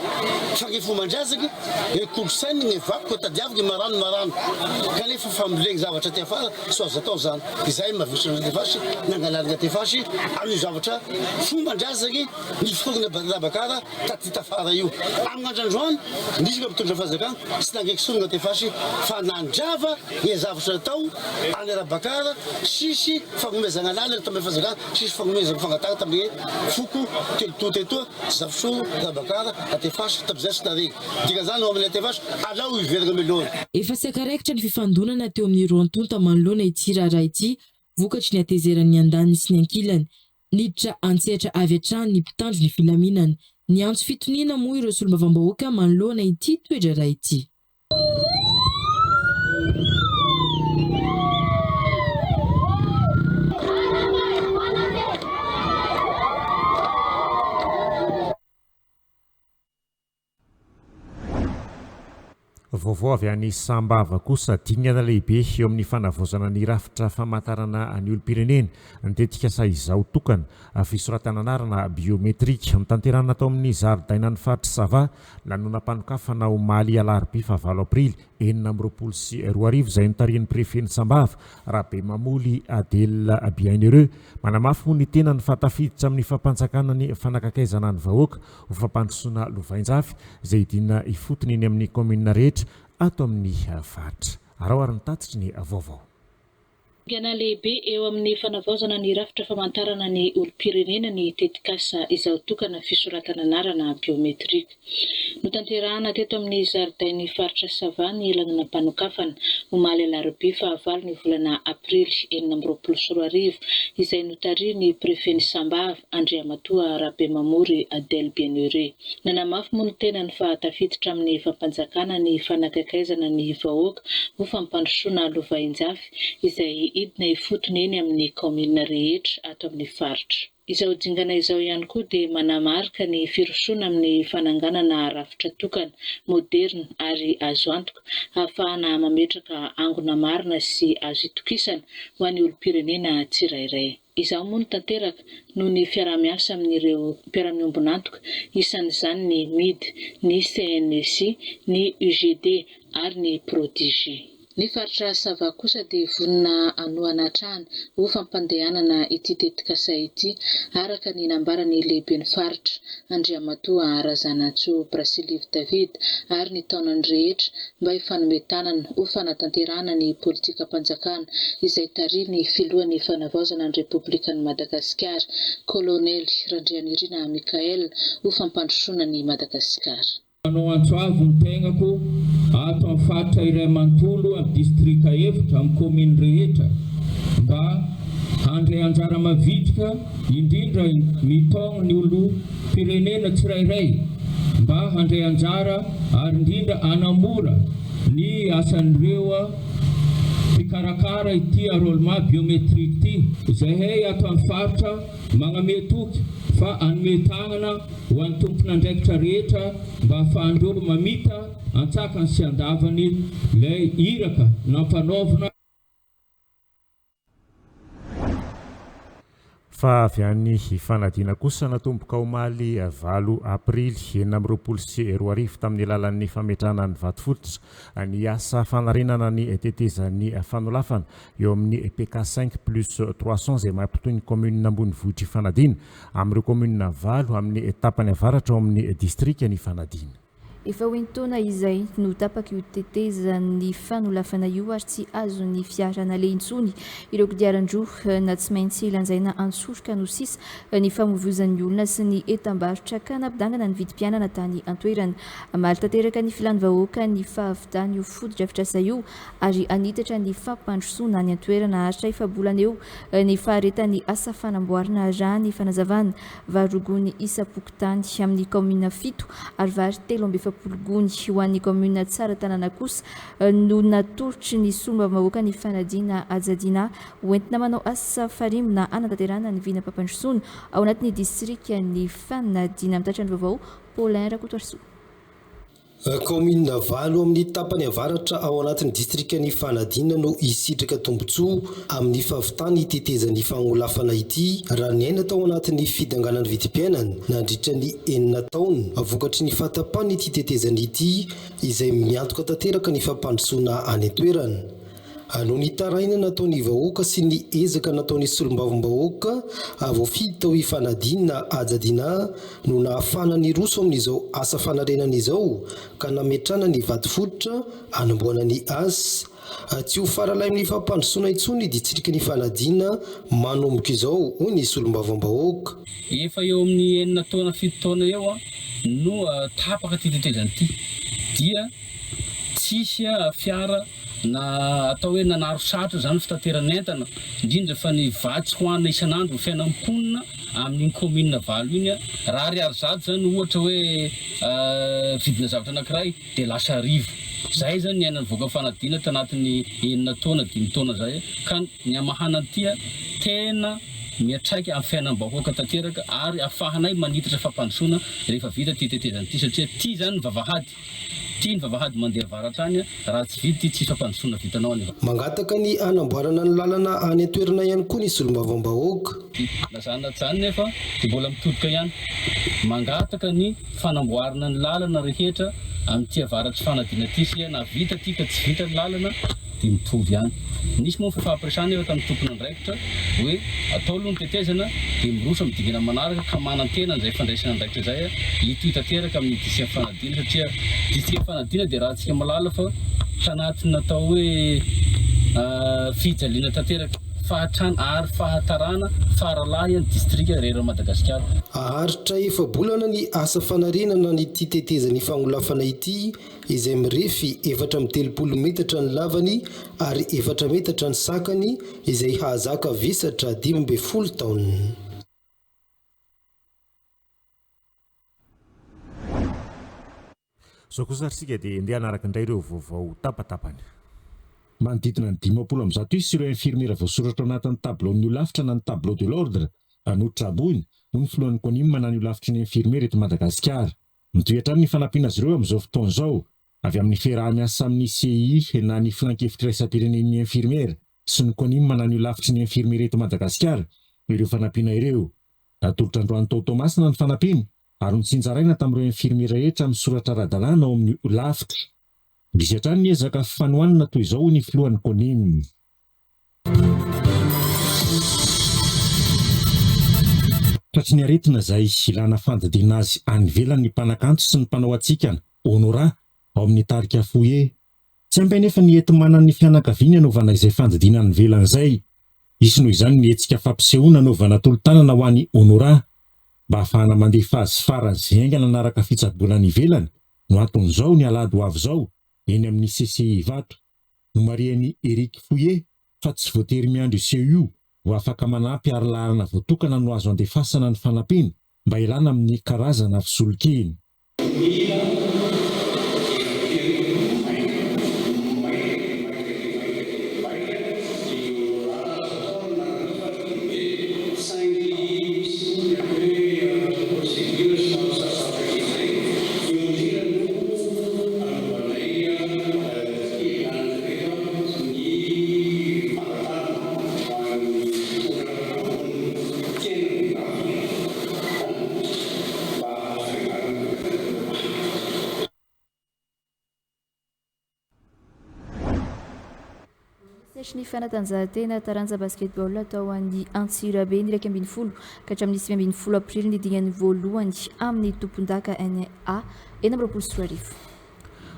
fagnefoman-drazaky ny kolosainy ny vakoka tadiaviny marano kanefa famboleny zavatra ty afara so azo atao zany izay mavitra natefasy nangalarina tefasy amin'ny zavatra fomban-drazaky ny fokorina badabakara taty tafara io amin'ny androandroany nisy ka mpitondra fazakana sy nangeky sonona tefasy fa nandrava ny zavatra atao any arabakara sisy fagnomezana alala taminy fazakana sisy fagnomezana fangatara tamin'ny foko telototetoa zavatra Bakara atefasy tabzasy tariky dikazany amin'ny atefasy alao iverina milona efa sakaraikitra ny fifandonana teo amin'ny roantonta manoloana ity raharaha ity vokatry ny atezeran'ny andaniny sy ny ankilany niditra antsehatra avy hatrany ny mpitandro ny filaminana ny antso fitoniana moa ireo solombavambahoaka manoloana ity toedra raha ity. Vaovao avy any Sambava kosa dingana lehibe eo amin'ny fanavozana ny rafitra famantarana ny olom-pirenena nitetika sa izao tokana fisoratana anarana biometrika mitanterana tao amin'ny zaridaina ny faritra Sava lanonam-panokafana omaly alarobia fa 9 aprily 2024 izay notarian'ny prefeny Sambava Rabe Mamoly Adel Bienheureux manamafy moa ny tena ny fatafiditra amin'ny fampanjakana ny fanakakaizana ny vahoaka ho fampandrosoana Lovainjafy izay idina ifotony eny amin'ny commune rehetra ato amin'ny faritra. Arahoary ny tatitry ny vaovao. Gana lehibe eo amin'ny fanavaozana ny rafitra famantarana ny olom-pirenena ny tetikasa izao tokana fisoratana anarana biometrika. Notanterahana teto amin'ny zaridain'ny faritra Sava ny lanonam-panokafana omaly alarobia fa 9 ny volana aprily 2024 izay notarian'ny prefeny Sambava Andriamatoa Rabe Mamoly Adel Bienheureux. Nanamafy moa ny tena ny fahatafiditra amin'ny fampanjakana ny fanakakaizana ny vahoaka ho fampandrosoana Lovainjafy izay idina ifotony eny amin'ny commune rehetra ato amin'ny faritra. Izao dingana izao ihany koa dia manamarika ny firosoana amin'ny fananganana rafitra tokana moderne ary azo antoka ahafahana mametraka angona marina sy azo itokisana ho an'ny olom-pirenena tsirairay. Izao moa ny tanteraka noho ny fiaramiasa amin'ireo mpiara-miombonantoka isan'izany ny MID, ny CNEC, ny UGD ary ny Prodigy. Ny faritra Sava kosa dia vonina anoana trano ho fampandehanana ity tetikasa ity araka ny nambarany lehiben'ny faritra Andriamatoa Razanantsoa Brasiliv David ary ny taonany rehetra mba hifanometanana ho fanatanterahana ny politika mpanjakana izay tarian'ny filohan'ny fanavaozana ny Republikan'i Madagasikara Kolonely Randrianirina Mikael ho fampandrosoana ny Madagasikara. Manao antsoavo ny tegnako ato amin'ny faritra iray manontolo amin'ny distrika efitra amin'ny commune rehetra mba handray anjara mavitrika indrindra mitaogno ny olom-pirenena tsirairay mba handray anjara ary indrindra anamora ny asan'ireo mpikarakara ity arôlema biometrika ity izay ato amin'ny faritra magnametoky fa anometanana ho an'ny tompon'andraikitra rehetra mba ahafahan'ny olo mamita antsakany sy andavany ilay iraka nampanaovana. Fa avy any fanadina kosa natomboka omaly 9 aprily 2024 tamin'ny alalan'ny fametrahana ny vatofototra ny asa fanarenana ny tetezan'ny fanolafana eo amin'ny PK5+300 izay mampitoy ny commune ambony vohitry fanadina amin'ireo commune 9 amin'ny etapany avaratra ao amin'ny distrika ny fanadina. Efa hoentona izay no tapaka io tetezan'ny fanolafana io ary tsy azon'ny fiarana leintsony ireo kodiaran-droa na tsy maintsy lanjaina antsoroka no sisa ny famovozan'ny olona sy ny etam-barotra ka nampidangana ny vidim-pianana tany antoerana. Maro tanteraka ny filany vahoaka ny fahavitany io foto-drafitrasa io ary anitatra ny fampandrosoana ny antoerana aritra ifabolana eo ny faharetan'ny asa fanamboarana rany fanazavana varogony isa-pokotany amin'ny commune 7 ary vary 3 ho an'ny commune tsara tanàna kosa no natorotry ny solombavambahoaka ny fanadina ajadina hoentina manao asa farimona anatanterahana ny vinam-pampandrosoana ao anatin'ny distrika ny fanadina mitatra ny vaovao Paulin Rakotoarsoa. Komina valo amin'ny tapany avaratra ao anatin'ny distrikany Fanadina no isitraka tombotsoa amin'ny favitany itetezan'ny fagnolafana ity raha ny aina tao anatin'ny fidanganan'ny vidim-piainana nandritra ny 9 taona vokatry ny fatapany ity tetezana ity izay miantoka tanteraka ny fampandrosoana any an-toerana. Noho ny taraina nataon'ny vahoaka sy ny ezaka nataon'ny solombavambahoaka voafidy tao Fanadina Ajadina no nahafana ny roso amin'izao asa fanarenana izao ka nametrana ny vaty fototra anamboana ny asa. Tsy ho faralay amin'ny fampandrosoana intsony distrika ny Fanadina manomboka izao hoy ny solombavambahoaka. Efa eo amin'ny 9 taona 7 taona eo no tapaka ty tetezana ity dia tsisy fiara na atao hoe nanaro satra zany fitateran'entana indrindra fa ny vatsy hoanina isan'andro fiainam-ponina amin'ny commune valo iny raha ariary zato zany ohatra hoe vidina zavatra anankiray dia lasa arivo. Zay zany ny ainan'ny voaka Fanadina tanatin'ny 9 taona 5 taona zay ka ny amahana an'ity tena miatraika amin'ny fiainam-bahoaka tanteraka ary afahanay manitatra fampandrosoana rehefa vita ty tetezana ity satria ty zany vavahady ny vavahady mandeha avaratra any raha tsy vidy ty tsisy fampandrosoana vitanao any. Mangataka ny anamboarana ny lalana any an-toerana ihany koa ny solombavambahoaka. Lazana zany nefa dia mbola mitodika ihany. Mangataka ny fanamboarana ny lalana rehetra amin'ity avaratry Fanadina ity sy na vita ty ka tsy vita ny lalana dia mitovy ihany. Nisy moa fahampiresana efa tamin'ny tompony andraikitra hoe atao aloha ny tetezana dia miroso midingana manaraka ka manantena izay fandraisana andraikitra zay ito tanteraka amin'ny district Fanadina satria district Fanadina dia raha antsika malala fa tanaty natao hoe fijaliana tanteraka fahatrana ary fahatarana faralahy ny distrika rehetra Madagasikara. Aharitra efa-bolana ny asa fanarenana ny ity tetezan'ny fagnolafana ity izay mirefy 430 metatra ny lavany ary 4 metatra ny sakany izay hahazaka vesatra 12 taona. Zao kosa sika dia andeha anaraka indray ireo vaovao tapatapany. Manodidina ny 50 sy ireo infirmiera voasoratra anatin'ny tableau ny olafitra na ny tableau de l'ordre anotra abony no filohan'ny konim manany olafitry ny infirmiera eto Madagasikara. Mitoetra ny fanampiana azy ireo amin'izao fotoana izao avy amin'ny fiaraha-miasa amin'ny CI na ny filan-kevitra iraisam-pirenen'ny infirmiera sy ny konim manany olafitry ny infirmiera eto Madagasikara ireo fanampiana ireo. Atolotra Androany Tao Tomasina ny fanampiana ary notsinjaraina tamin'ireo infirmiera rehetra amin'ny soratra ara-dalàna ao amin'ny olafitra. Misy hatrany ny ezaka fanohanana toy izao ny filohan'ny konim. Tratry ny aretina izay ilana fandadina azy any ivelany ny mpanakanto sy ny mpanao atsikana honora ao amin'ny tarika foye. Tsy ampy nefa ny enti manana ny fianakaviana anaovana izay fandadina any ivelany izay. Isy noho izany ny hetsika fampisehoana anaovana tolo-tanana ho an'ny honora mba ahafahana mandeha fazy farany izay aingana anaraka fitsaboana any ivelany no anton'izao ny alady ho avy izao eny amin'ny CCI Ivato no marian'ny Eric Fouye fa tsy voatery miandro CEU ho afaka manampy ary laharana voatokana no azo andefasana ny fanampiana mba ilana amin'ny karazana fisolokeny. Ny fanatanjahantena taranja basketball atao an'ny Antsirabe ny 12 ka hatramin'ny 15 aprily ny dingan'ny voalohany amin'ny tompon-daka NA eny amin'ny 24.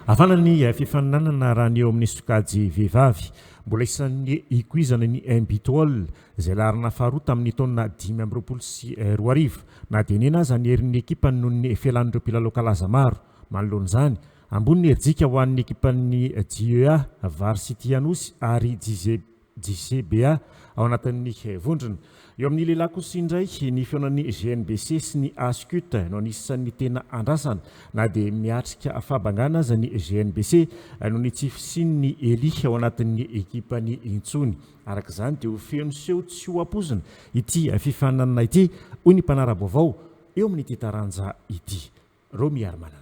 Afana ny fifaninanana raha ny eo amin'ny sokajy vehivavy mbola isan'ny ikuizana ny imbitol izay larina faharoa tamin'ny taona 2024 na dia nena aza ny herin'ny ekipa noho ny fialan'ireo mpilalao kalaza maro manoloana izany ambony ny ejika ho an'ny ekipan'ny GEA Varsity Anosy ary JCBA ao anatin'ny vondrona. Eo amin'ny lehilahy kosa indray ny feonan'ny GNBC sy ny ASCUT no anisan'ny tena andrasana na dia miatrika fabangana aza ny GNBC no ny tsy fisin'ny Eli ao anatin'ny ekipan'ny Intsony. Araka izany dia ho feno seho tsy ho ampozina ity fifaninanana ity hoy ny mpanara-baovao eo amin'ny ity taranja ity. Romy Armanana.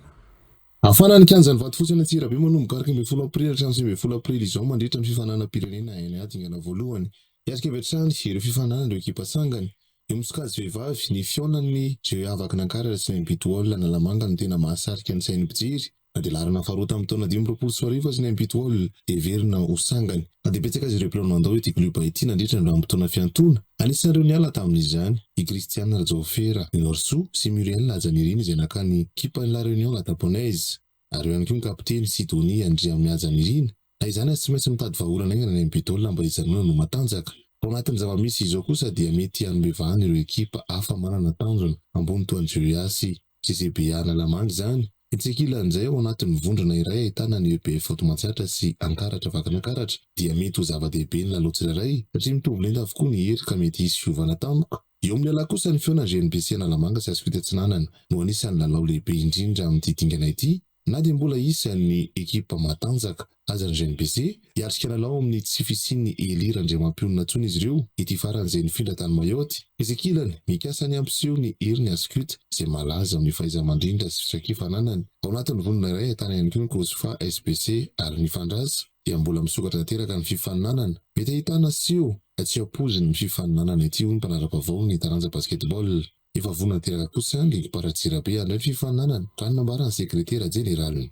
afana ny kianjany vaty fotsiny atsirabe manomboka araka 20 aprily hatramin'ny 20 aprily izao mandritra ny fifanana pirenena hainy adingana voalohany iasika vetrany ireo fifanana ireo ekipa sangany eo misokajy vehivavy ny fionan'ny ireo avaka nankara sy nampitoolona na lamanga no tena mahasarika ny sain'ny mpijery na dia larana faharota amin'ny taona 2024 sy nampitoolona dia verina ho sangany na dia betsaka azy ireo mpilaonandao ity kluba ity nandritra ny rahampitona fiantona anisan'ireo niala tamin'izany i Christian Rajofera ny Norso sy Muriel Lajanirina izay nakany kipa La Réunion la Taponaise ary ihany koa ny kapiteny Sidonie Andrea Miajanirina na izany tsy maintsy mitady vahaolana aingana ny mpitolona mba hijanona no matanjaka ao anatin'ny zava-misy izao kosa dia mety hanomevahana ireo ekipa hafa manana tanjona ambony toa Andreasy CCBA na Lamang izany itsekilan'izay ao anatin'ny vondrona iray ahitana ny EPF Automatsiatra sy Ankaratra Vakanankaratra dia mety ho zava-dehibe ny lalao tsirairay satria mitovy lenta avokoa ny hery ka mety hisy fiovana tampoka. Eo amin'ny lalao kosa ny feona GNBC na Lamanga sy Asofitantsinanana no anisan'ny lalao lehibe indrindra amin'ity dingana ity na dia mbola isan'ny ekipa matanjaka aza ny GNBC hiatrika lalao amin'ny tsy fisian'ny Elira Andriamampiolona ntsony izy ireo ity faran'izay nifindra tany Mayotte izekilany mikasa ny ampiseho ny hery ny Ascute izay malaza amin'ny fahaiza-mandrindra sy fitrakifananany ao anatin'ny vonona iray ahitana ihany koa ny Kosfa SBC ary ny Fandraza dia mbola misokatra tanteraka ny fifaninanana mety ahitana seho tsy ampoziny ny fifaninanana ity hoy ny mpanara-pavao ny taranja basketball efa vonona tanteraka kosa ny ekiparatsirabe andray ny fifaninanana raha ny nambarany sekretera jeneraliny.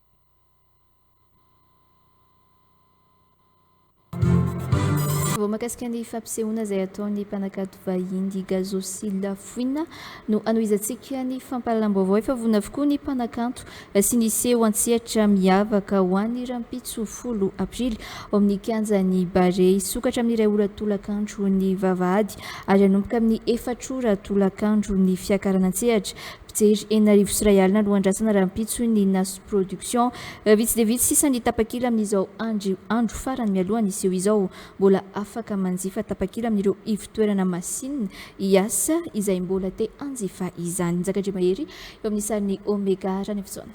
Vao mahakasika ny fampisehoana izay ataony mpanankato vahiny Gazo sy Lafoina no anohizantsika ny fampahalalam-baovao efa vonona avokoa ny mpanakanto sy ny seho antsehatra miavaka ho an'ny rampitso 10 aprily ao amin'ny kianjan'ny Bare sokatra amin'ny 2 ora tolakandro ny vavahady ary hanomboka amin'ny 4 ora tolakandro ny fiakarana antsehatra mpijery 4 alina no andrasana rampitso ny Nas Production vitsy dia vitsy sisa ny tapakila amin'izao andro farany mialohany iseho izao mbola afaka manjifa tapakila amin'ireo ivitoerana masinina iasa izay mbola te anjifa izany njakadre mahery eo amin'ny sariny Omega rany efisaona.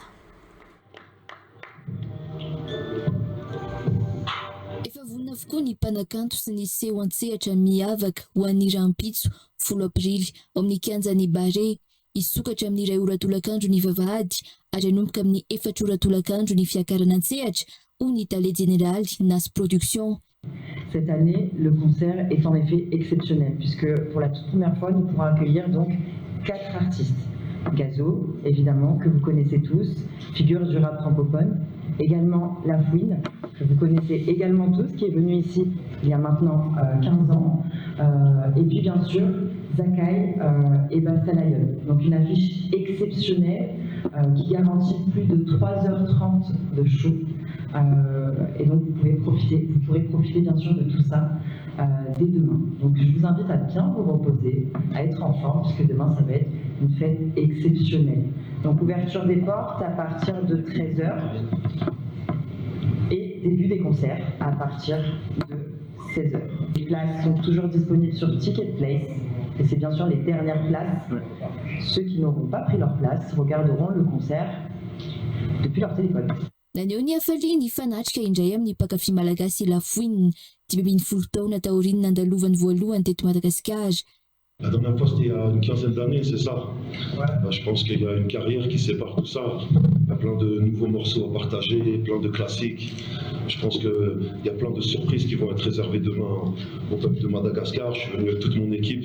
Efa vonona avokoa ny mpanakanto sy ny seho antsehatra miavaka ho an'ny rampitso 10 aprily ao amin'ny kianjan'ny Bare isokatra amin'ny 2 ora tolakandro ny vavahady ary hanomboka amin'ny 4 ora tolakandro ny fiakarana antsehatra hoy ny tale général Nas Production. Cette année, le concert est en effet exceptionnel puisque pour la toute première fois, nous pourrons accueillir donc 4 artistes. Gazo, évidemment, que vous connaissez tous, figure du rap francophone. Également Lafouine, que vous connaissez également tous, qui est venu ici il y a maintenant 15 ans. Et puis bien sûr, Zakai et Basta Lion. Donc une affiche exceptionnelle qui garantit plus de 3h30 de show. Et donc vous pourrez profiter bien sûr de tout ça dès demain. Donc je vous invite à bien vous reposer, à être en forme, puisque demain ça va être une fête exceptionnelle. Donc ouverture des portes à partir de 13h et début des concerts à partir de 16h. Les places sont toujours disponibles sur Ticketplace et c'est bien sûr les dernières places. Ceux qui n'auront pas pris leur place regarderont le concert depuis leur téléphone. Naneo ny afali ny fanatrika indray amin'ny mpakafy malagasy Lafouine 20 taona taoriny nandalovany voalohany teto Madagasikara. La dernière fois, c'était il y a une quinzaine d'années, c'est ça. Ouais. Je pense qu'il y a une carrière qui sépare tout ça. Il y a plein de nouveaux morceaux à partager, plein de classiques. Je pense qu'il y a plein de surprises qui vont être réservées demain au peuple de Madagascar. Je suis venu avec toute mon équipe.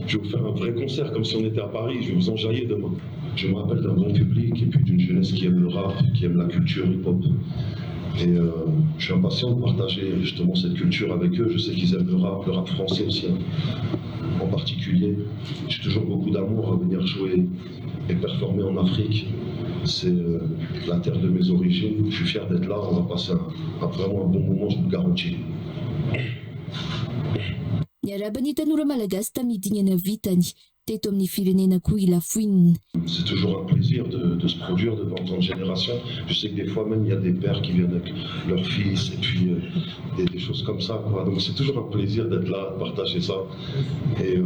Je vais vous faire un vrai concert comme si on était à Paris. Je vais vous enjailler demain. Je me rappelle d'un bon public et puis d'une jeunesse qui aime le rap, qui aime la culture hip-hop. Et je suis impatient de partager justement cette culture avec eux. Je sais qu'ils aiment le rap français aussi. En particulier, j'ai toujours beaucoup d'amour à venir jouer et performer en Afrique. C'est la terre de mes origines. Je suis fier d'être là. On va passer vraiment un bon moment, je vous le garantis. C'est toujours un plaisir de se produire devant tant de générations. Je sais que des fois même il y a des pères qui viennent avec leurs fils et puis des choses comme ça, quoi. Donc c'est toujours un plaisir d'être là, de partager ça. Et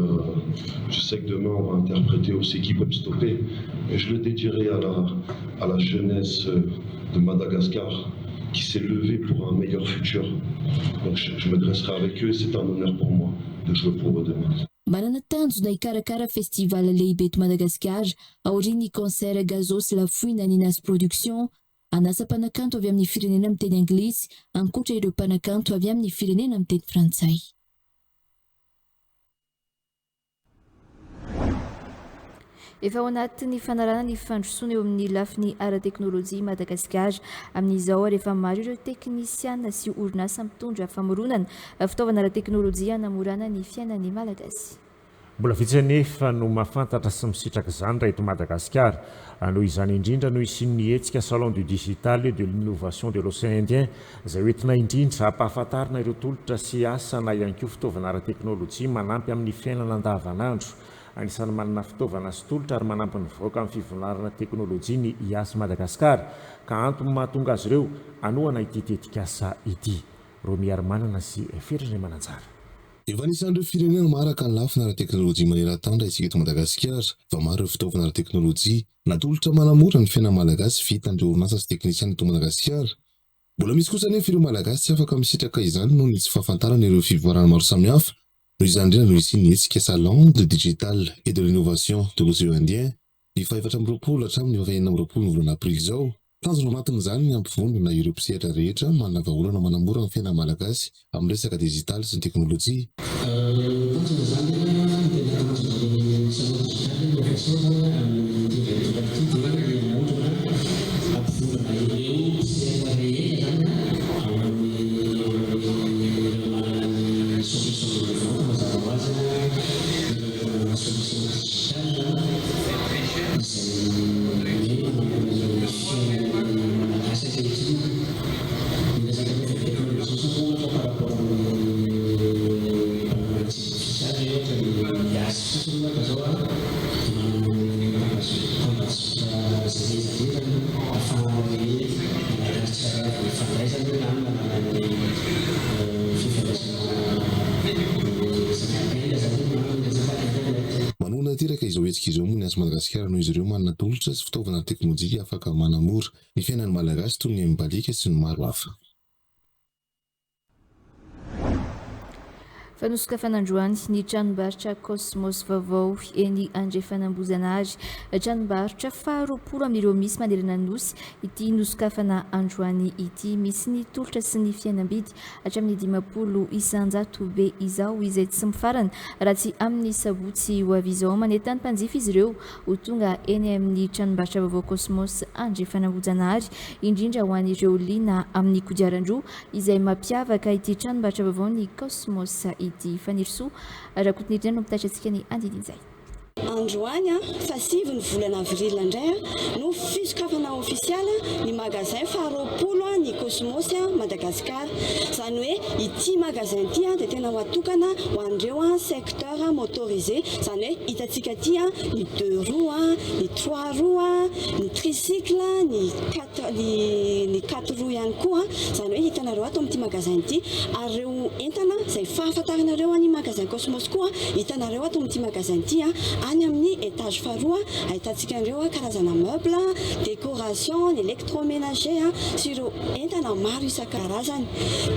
je sais que demain on va interpréter aussi Qui peut me stopper. Et je le dédierai à la jeunesse de Madagascar qui s'est levée pour un meilleur futur. Donc je me dresserai avec eux et c'est un honneur pour moi de jouer pour eux demain. Manana tanjona hikarakara festival lehibe eto Madagasikara aorian'ny concert Gazo sy Lafouine ny Nas Production anasa mpanakanto avy amin'ny firenena amin'ny teny anglisy ankoatra ireo mpanakanto avy amin'ny firenena amin'ny teny frantsay. Efa ao anatin'ny fanarana ny fandrosoana eo amin'ny lafiny ara-teknôlôjia Madagasikara amin'izao rehefa maro ireo teknisiana sy orinasa mitondra famoronana fitaovana ara-teknôlôjia hanamorana ny fiainan'ny malagasy. Mbola vitsy anefa no mahafantatra sy misitraka izany raha eto Madagasikara noho izany indrindra no isian'ny hetsika salon du digital de l'innovation de l'océan Indien izay hoentina indrindra hampahafantarina ireo tolotra sy asa na ihany koa fitaovana ara-teknôlôjia manampy amin'ny fiainana andavanandro. Anisany manana fitaovana sy tolotra ary manampy ny vahoaka amin'ny fivonarana teknôlôjia ny IAS Madagasikara ka antony mahatonga azy ireo anohana ity tetikasa ity. Romy Armanana sy Ferre Mananjara. Efa anisan'ireo firenena maraka ny lafina ara-teknôlôjia maneran-tany raha isika eto Madagasikara fa maro ireo fitaovana ara-teknôlôjia natolotra manamora ny fiainana malagasy vitan'ireo orinasa sy teknisiana eto Madagasikara. Mbola misy kosa anefa ireo malagasy tsy afaka misitraka izany noho ny tsy fahafantarana ireo fivoarana maro samihafa. Noho izany indrindra no isian'ny hetsika salon de digital et de l'innovation de l'océan Indien ny 420 hatramin'ny 2020 ny volana aprily izao. Tanjona ao anatin'izany ny ampivondrona ireo mpisehatra rehetra manana vahaolana manamora ny fiainana malagasy amin'ny resaka digitaly sy ny teknôlôjia. Manona tiraka izao hetsika izao moa ny AS Madagasikara noho izy ireo manana tolotra sy fitaovana teknôlôjia afaka manamora ny fiainan'ny malagasy toy ny ambalika sy ny maro hafa. Fanosika fanandroany ny tranombarotra Cosmos vaovao eny Andrefanambozanary. Tranombarotra faharoapolo amin'ireo misy manerana ny nosy ity nosokafana androany ity misy ny tolotra sy ny fiainam-bidy hatramin'ny 50 be izao izay tsy mifarana raha tsy amin'ny sabotsy ho avy izao manentany mpanjifa izy ireo ho tonga eny amin'ny tranombarotra vaovao Cosmos Andrefanambozanary indrindra ho an'ireo liana amin'ny kodiaran-droa izay mampiavaka ity tranombarotra vaovao ny Cosmos ity fanirisoa rakotin'irina no mpitatitra antsika ny andidin'izay. Androany fa 7 ny volana avril indray no fisokafana ofisiala ny magasin faharoapolo ny Cosmos Madagasikara. Izany hoe ity magasin ity dia tena watokana ho an'ireo secteur motorisé, izany hoe hitantsika ity ny 2 roues, ny 3 roues, ny tricycle, ny 4 roues ihany koa. Izany hoe hitanareo ato amin'ity magasin ity ary ireo entana izay fahafantaranareo ny magasin Cosmos koa hitanareo ato amin'ity magasin ity any amin'ny étage faharoa ahitantsika ireo karazana meuble, décoration, ny électroménager sy ireo entana maro isan-karazany.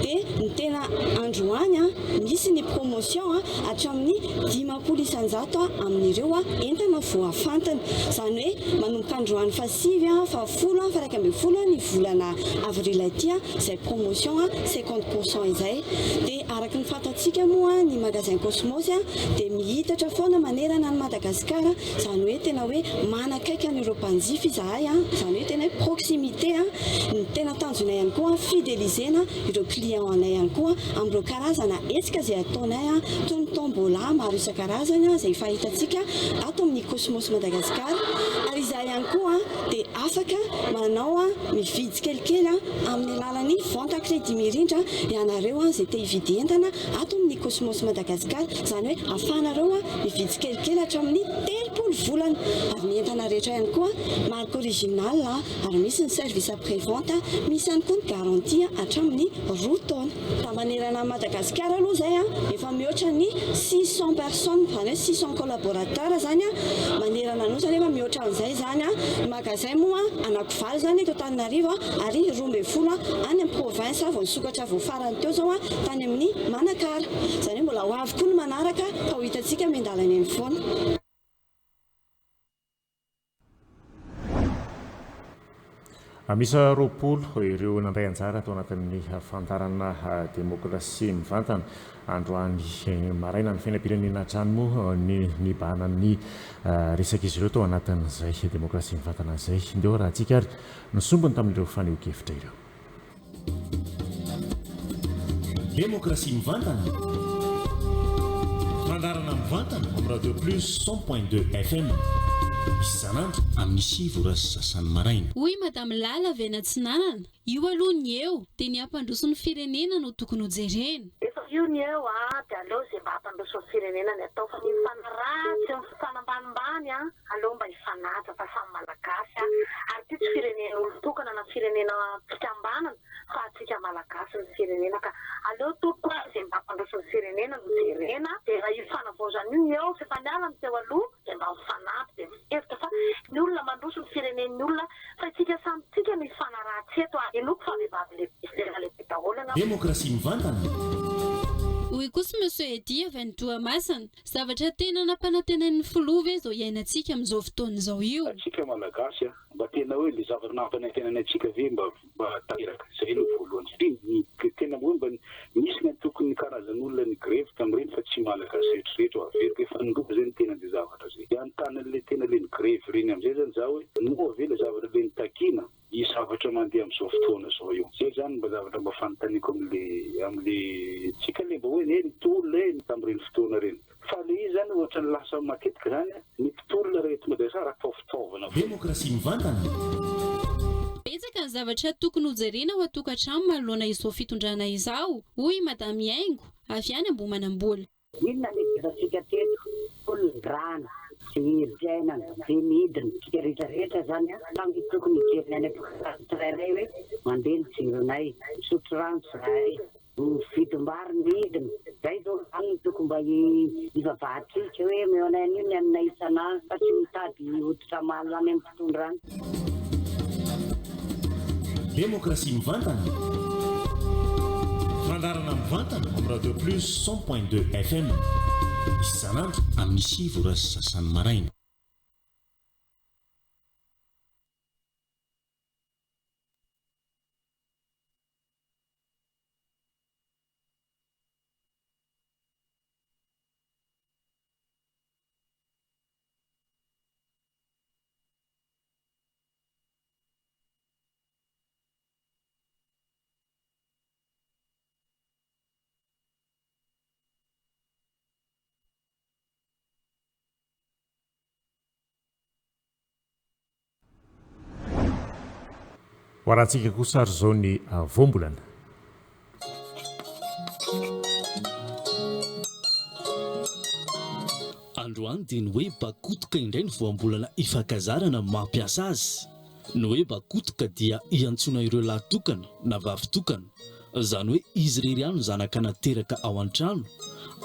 Dia ny tena androany misy ny promotion hatramin'ny 50 isan-jato amin'ireo entana voafantana. Izany hoe manomboka androany fa 7 fa 10 fa 11 ny volana avril ity izay promotion 50% izay. Dia araka ny fantatsika moa ny magasin Cosmos dia mihitatra foana manerana ny Madagasikara, izany hoe tena hoe manakaiky an'ireo mpanjifa izahay, izany hoe tena hoe proximité. Ny tena tanjona ihany koa fidélisena ireo client anay ihany koa amin'ireo karazana hetsika izay ataonay toy ny tombola maro isan-karazany izay fahitantsika ato amin'ny Cosmos Madagasikara. Ary izahay ihany koa dia afaka manao mividy kelikely amin'ny alalan'ny vente crédit mirindra ianareo izay te hividy entana ato amin'ny Cosmos Madagasikara, izany hoe ahafahanareo mividy kelikely hatramin'ny 30 volana. Ary ny entana rehetra ihany koa marque original ary misy ny service après vente, misy ihany koa ny garantie hatramin'ny 2 taona. Manerana Madagasikara aloha izay efa mihoatra ny 600 personnes, izany hoe 600 collaborateurs zany manerana nosy, zany efa mihoatra an'izay zany magasin moa anankivaly zany eto Antananarivo ary 12 any amin'ny province vao nisokatra vao farany teo zao tany amin'ny Manakara. Izany hoe mbola ho avy koa ny manaraka fa ho hitantsika miandalany eny foana. Misa roapolo ireo nandray anjara tao anatin'ny fantarana demokrasia mivantana androany maraina ny fiainam-pirenena hatrany moa ny banan'ny resaka izy ireo tao anatin'izay demokrasia mivantana izay ndeo raha antsika ary nisombony tamin'ireo faneho-kevitra ireo. Demokrasia mivantana fandarana mivantana amin'ny Radio Plus 100.2 FM isanandro amin'ny sivy ora sy sasany maraina. Oy madame Lala Venatsinanana, io aloha ny eo dia ny ampandroso ny firenena no tokony hojerena. Efa io ny eo dia aleo izay mba hampandroso ny firenena ny atao fa ny mifanaratsy ny fifanambanimbany aleo mba hifanaja fa samy malagasy ary ty tsy firenena olo tokana na firenena fikambanana fa atsika malagasy ny firenena ka aleo toko izay mba hampandroso ny firenena no jerena dia raha io fanavaozana io ny eo fa efa niala ny teo aloha dia mba mifanampy dia mihevitra fa ny olona mandroso ny firenen'ny olona fa itsika samitsika mifanaratsy eto enoko fa vehivavy lehibe daholo. Demokrasia mivantana. Oy kosa monsieur Edy avy any Toamasina, zavatra tena nampanantenan'ny filoha izao iainantsika amin'izao fotoana izao io. Atsika malagasy mba tena hoe le zavatra nampanantenana atsika ve mba tanteraka izay no voalohany. Tena hoe mba misy ny tokony karazan'olona ny grevy tamin'ireny fa tsy malagasy rehetrarehetra averiko efa nindrobo zay ny tena le zavatra zay. Antanan'le tena le ny grevy reny amin'izay zany za hoe noa ve le zavatra le ny takina i zavatra mandeha amin'izao fotoana izao io. Zay zany mba zavatra mba fanontaniako amin'le tsika le mba hoe ny mpitolona tamin'ireny fotoana reny. Fa le izy zany ohatra ny lasa matetika zany ny mpitolona rehetra Madagasikara atao fitaovana. Demokrasia mivantana. Betsaka ny zavatra tokony hojerena ho atokantrano manoloana izao fitondrana izao. Oy madame Yaingo, avy any Ambohimanambola. Inona ny idirantsika teto olon-drano sy fiainana sy midina tsika rehetrarehetra zany tangy tokony hijerina any tsirairay hoe mandeha ny jironay sotro rano tsirairay fidombary midina zay zao any tokony mba hivavahatsika hoe meonay an'io ny aminay isan'andro fa tsy mitady hoditra malo any amin'ny fitondrana. Demokrasia mivantana. Fandarana mivantana amin'ny Radio Plus 100.2 FM isanandro amin'ny sivy ora sy sasany maraina. Hoaratsika kosa ary zao ny voambolana. Androany dia ny hoe bakotoka indray ny voambolana ifankazarana mampiasa azy. Ny hoe bakotoka dia iantsona ireo lahy-tokana na vavy-tokana, izany hoe izy irery ihany no zanaka nateraka ao an-trano.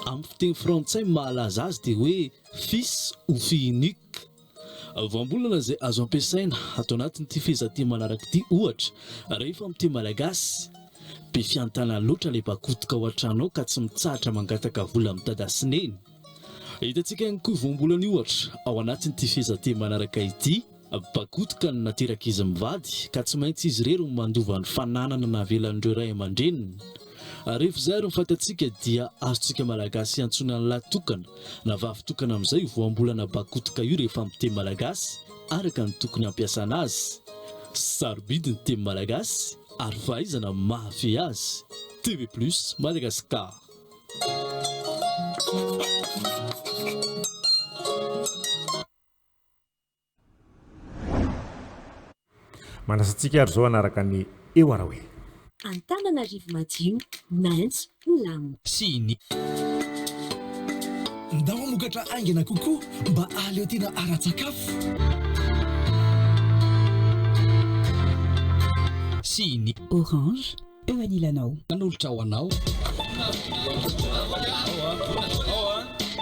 Amin'ny fiteny frantsay mahalaza azy dia hoe fils ou fille unique. Voambolana izay azo ampiasaina atao anatin'ity fizaty manaraka ity ohatra rehefa amin'ny teny malagasy be fiantana loatra ilay bakotoka ao an-tranao ka tsy mitsahatra mangataka vola mitady asineny. Hitantsika ihany koa voambolana ohatra ao anatin'ity fizaty manaraka ity bakotoka no nateraka izy mivady ka tsy maintsy izy irery no mandova ny fananana na velan'ireo ray aman-dreniny. Rehefa izay ary mifantatsika dia azontsika malagasy antsona ny lahy-tokana na vavy-tokana amin'izay voambolana bakotoka io rehefa amin'ny teny malagasy araka ny tokony ampiasana azy. Sarobidy ny teny malagasy ary fahaizana mahafehy azy. TV Plus Madagascar. Manasantsika ary zao anaraka ny eo ara hoe Antananarivo madio, maitso, milamina. Siny. Ndao mokatra aingana kokoa mba aleo tena ara-tsakafo. Siny. Orange, eo anilanao. Nanolotra ho anao.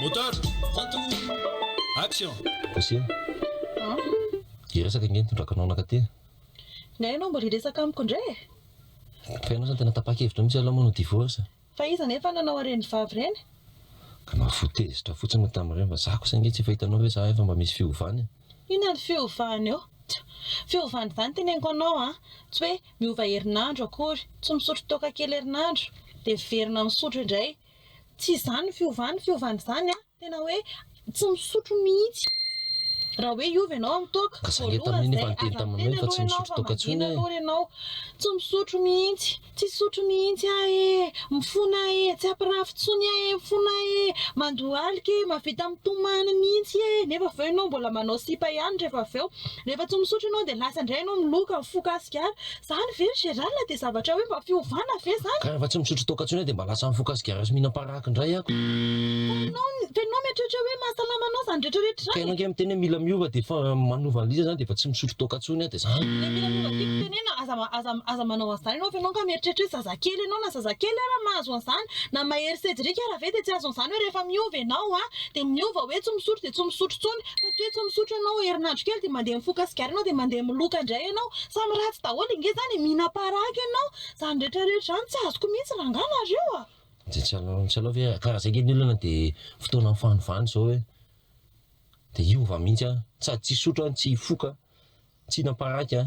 Moteur, action. Kosia. Iresaka ingeny tondrakanao nakaty. Nay anao mbola hiresaka amiko indray. Fa ianao zany tena tapa-kevitra mihitsy aloha manao divorce. Fa iza nefa nanao areny vavy reny? Ka mahafotezitra fotsiny tamin'ireny fa za kosa ange tsy fahitanao hoe za efa mba misy fiovany. Inona ny fiovany eo? Fiovany zany teneniko anao tsy hoe miova herinandro akory, tsy misotro toaka kely herinandro dia verina misotro indray. Tsy izany fiovany zany tena hoe tsy misotro mihitsy. Raha hoe iova ianao amin'ny toaka, voalohany izay aza teny aloha ianao tsy misotro mihitsy, tsy sotro mihitsy mifona tsy ampirafitsony mifona mandohalika mavita mitomany mihitsy nefa avy eo ianao mbola manao sipa ihany rehefa avy eo. Rehefa tsy misotro ianao dia lasa indray ianao miloka mifoka asikara. Zany ve ry Gérald dia zavatra hoe mba fiovana ve zany? Ka rehefa tsy misotro toaka intsony dia mba lasa mifoka asikara sy mihinam-paraka indray ako. Fenao mieritreritra hoe mahasalama anao zany rehetrarehetra zany. Ka ianao miteny hoe mila miova dia efa manova an'ilay zany dia efa tsy misotro toaka intsony dia zany. Mila miova tiako tenena aza manao an'izany ianao fenao ka mieritreritra hoe zazakely ianao na zazakely raha mahazo an'izany na mahery Cédric raha ve dia tsy azo an'izany hoe rehefa miova ianao dia miova hoe tsy misotro dia tsy misotro intsony fa tsy hoe tsy misotro ianao herinandro kely dia mandeha mifoka asikara ianao dia mandeha miloka indray ianao samy ratsy daholo inge zany mihinam-paraka ianao zany rehetrarehetra zany tsy azoko mihitsy ranganareo Tsy alao ve karaha zay ny olona dia fotoana mifanivany zao hoe dia iova mihitsy sady tsy sotro tsy hifoka tsy hinam-paraka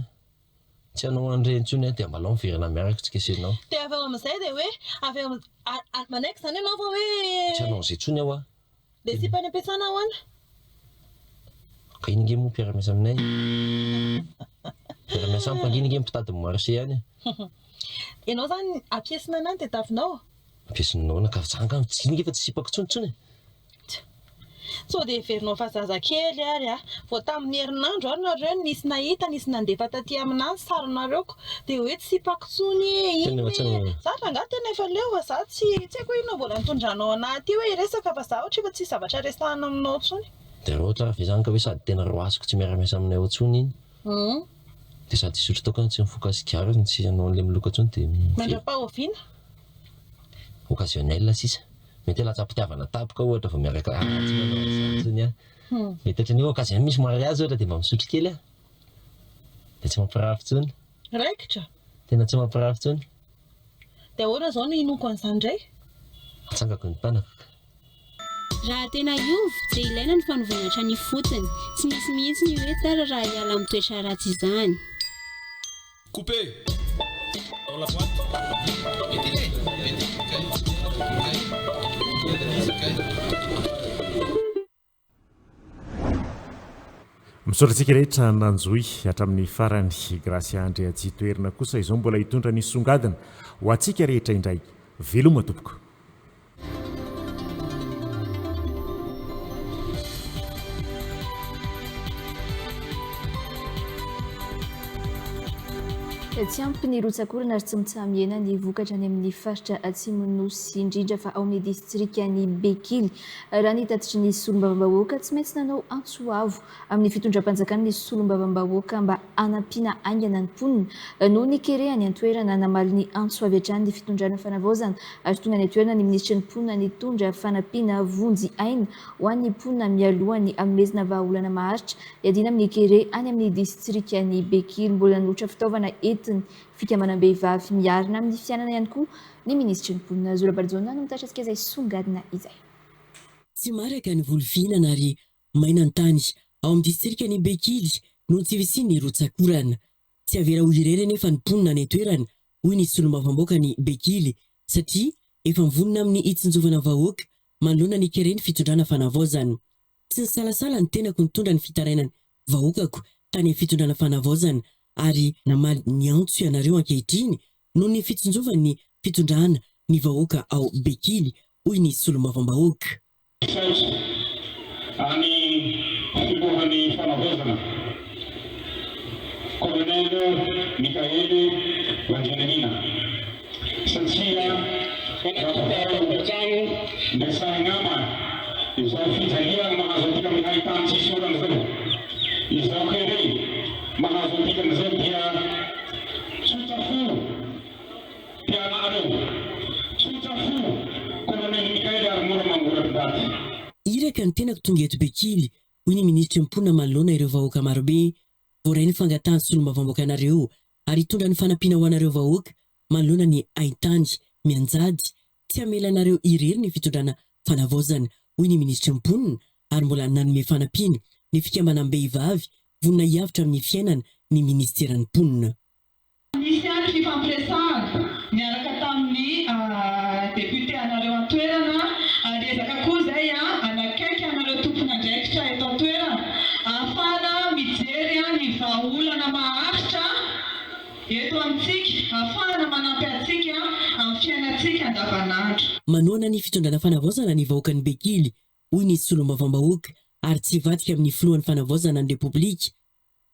tsy hanao an'ireny intsony dia mbalao miverina miaraka tsy kesenao. Dia avy eo amin'izay dia hoe avy eo manaiky zany ianao fa hoe tsy hanao an'izay intsony aho dia sipa any ampiasana ahoana? Ka iny nge moa mpiara-miasa aminay mpiara-miasa amin'ny fanginy nge mpitady marché ihany ianao zany ampiasina anany dia tavinao? Ampiasinao na ka zanga tsy iny efa tsy sipako intsony so dia heverinao fa zazakely ary vao tamin'ny herinandro ary nareo nisy nahita nisy nandefa taty aminazy saronareko dia hoe tsy sipako intsony zatra nga tena efa leo za tsy haiko hoe inona mbola nitondranao anaty hoe resaka fa za ohatra efa tsy zavatra resahana aminao intsony. Dia raha ohatra avy zany ka hoe sady tena roasiko tsy miara-miasa aminay intsony iny dia sady isotro toaka tsy mifoka asikara tsy hanao an'ilay miloka intsony dia mandram-pahoviana occasionnel sisa mety latsa-pitiavana tapoka ohatra vao miaraka tsy manao an'izany intsony mety ohatran'ny hoe occasion misy mariage ohatra dia mba misotro kely dia tsy mampirafy intsony raikitra tena tsy mampirafy intsony dia ahoana izao no hinoko an'izany indray atsangako ny mpanaka raha tena iova dia ilaina ny fanovonatra ny fotony tsy misy mihitsy ny hoe tsara raha hiala amin'ny toetra ratsy izany. Coupé dans la boîte. misaotratsika rehetra nanjoy hatramin'ny farany grasy andre ajitoerina kosa izao mbola hitondra ny songadina ho atsika rehetra indray veloma tompoko. tsy ampy ny rotsakorana ary tsy mitsahamiena ny vokatra any amin'ny faritra atsimonosy indrindra fa ao amin'ny distrika ny Bekily. Raha ny tatitry ny solombavam-bahoaka tsy maintsy nanao antsoavo amin'ny fitondram-panjakana ny solombavam-bahoaka mba anampiana aingana ny mponina noho ny kerehany antoerana namaly ny antsoavy hatrany ny fitondrana fanavaozana ary tonga ny atoerana ny ministra ny mponina nitondra fanampiana vonjy aina ho an'ny mponina mialohany amezina vahaolana maharitra iadina amin'ny kere any amin'ny distrika ny Bekily. Mbola nolotra fitaovana fikamanam-behivavy miarina amin'ny fianana ihany koa ny ministra ny mponina Zolabarjona no mitatitra antsika izay songadina izay. Tsy maraka ny volofihinana ary mainan-tany ao amin'ny distrika ny Bekily no tsy visi ny rotsakorana. Tsy avera ho irery nefa ny mponina ny toerana hoy ny solombavam-bahoaka ny Bekily satria efa mivonona amin'ny itsinjovana vahoaka manoloana ny kereny fitondrana fanavaozana. Tsy nisalasala ny tenako nitondra ny fitarainany vahoakako tany fitondrana fanavaozana ary namaly ny antso ianareo ankehitriny noho ny fitsonjovan'ny fitondrana ny vahoaka ao Bekily hoy ny solombavam-bahoaka. Any fibohan'ny fanavaozana Colonel Mikaely Vanjanamina satria rahafaharobatrano ndrasagnama izao fijaliana mahazo antika amin'ny hahitany tsisy olana zao izao kere mahazo antikan'izao dia tsotafo mpianareo tsotafo Colonel Mikaely ary mora mangorapidaty. Iraka ny tenako tonga eto Bekily hoy ny ministra mponina manoloana ireo vahoaka marobe voaray ny fangatahany solombavam-bahoaka anareo ary hitondra ny fanampiana ho anareo vahoaka manoloana ny haintany mianjady tsy hamela anareo irery ny fitondrana fanavaozana hoy ny ministra mponina ary mbola nanome fanampiana ny fikamanam-behivavy vonina hiavitra amin'ny fiainana ny ministeran'ny mponina. Misy any fifampiresahana miaraka tamin'ny député anareo an-toerana resaka koa zay anakaiky anareo tompon'andraikitra eto an-toerana ahafana mijery ny vahaolana maharitra eto amintsika ahafana manampy antsika amin'ny fiainantsika andavanandro. Manoana ny fitondrana fanavaozana ny vahoakan'ny Bekily hoy ny solombavam-bahoaka ary tsy hivadika amin'ny filohan'ny fanavaozana ny repoblika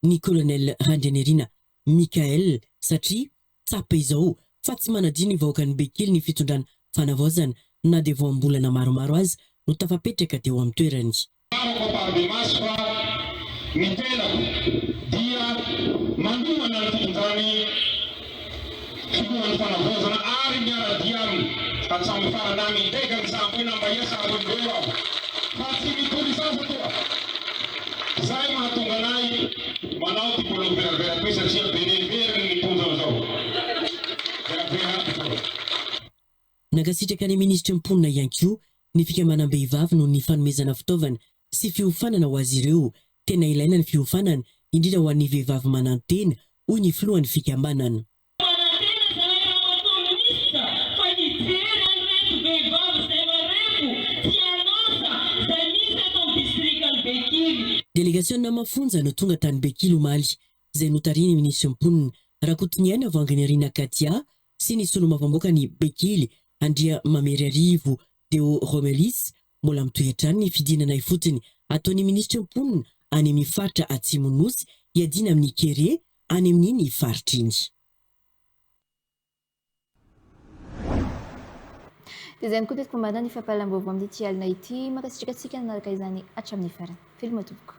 ny colonel Randrianirina Mikael satria tsapa izao fa tsy manadio ny vahoakan'ny Bekily ny fitondrana fanavaozana na dia voambolana maromaro azy no tafapetraka teo amin'ny toerany. Marokapahabemasy fa ny tenako dia mandomana ny fitondrany filohan'ny fanavaozana ary miaradia aminy hatramin'ny farana mindeka ny samboina mbahiasa arondreo aho fa tsy mitolisasa toa zay mahatonga anay manao diplôme veravera toy satria bereveriny ny ponjana zao veravera. Nagasitraka ny ministry mponina ihany koa ny fikamanam-behivavy noho ny fanomezana fitaovana sy fiofanana ho azy ireo. Tena ilaina ny fiofanana indrindra ho an'ny vehivavy manantena hoy ny filohan'ny fikambanana. Délégation mafonja no tonga tany Bekily omaly izay notariny ministry mponina Rakotoniaina Vanganirina Katia sy ny solombavam-bahoaka ny Bekily Andria Mamery Arivo Deo Romelis mbola mitoetrany ny fidinana ifotony ataon'ny ministry mponina any amin'ny faritra Atsimonosy hiadina amin'ny Kere any amin'iny faritra iny. Dia izany koa teto kombana ny fahapalam-baovao amin'ity alina ity makasitraka antsika nanaraka izany hatramin'ny farany. Filma tompoko.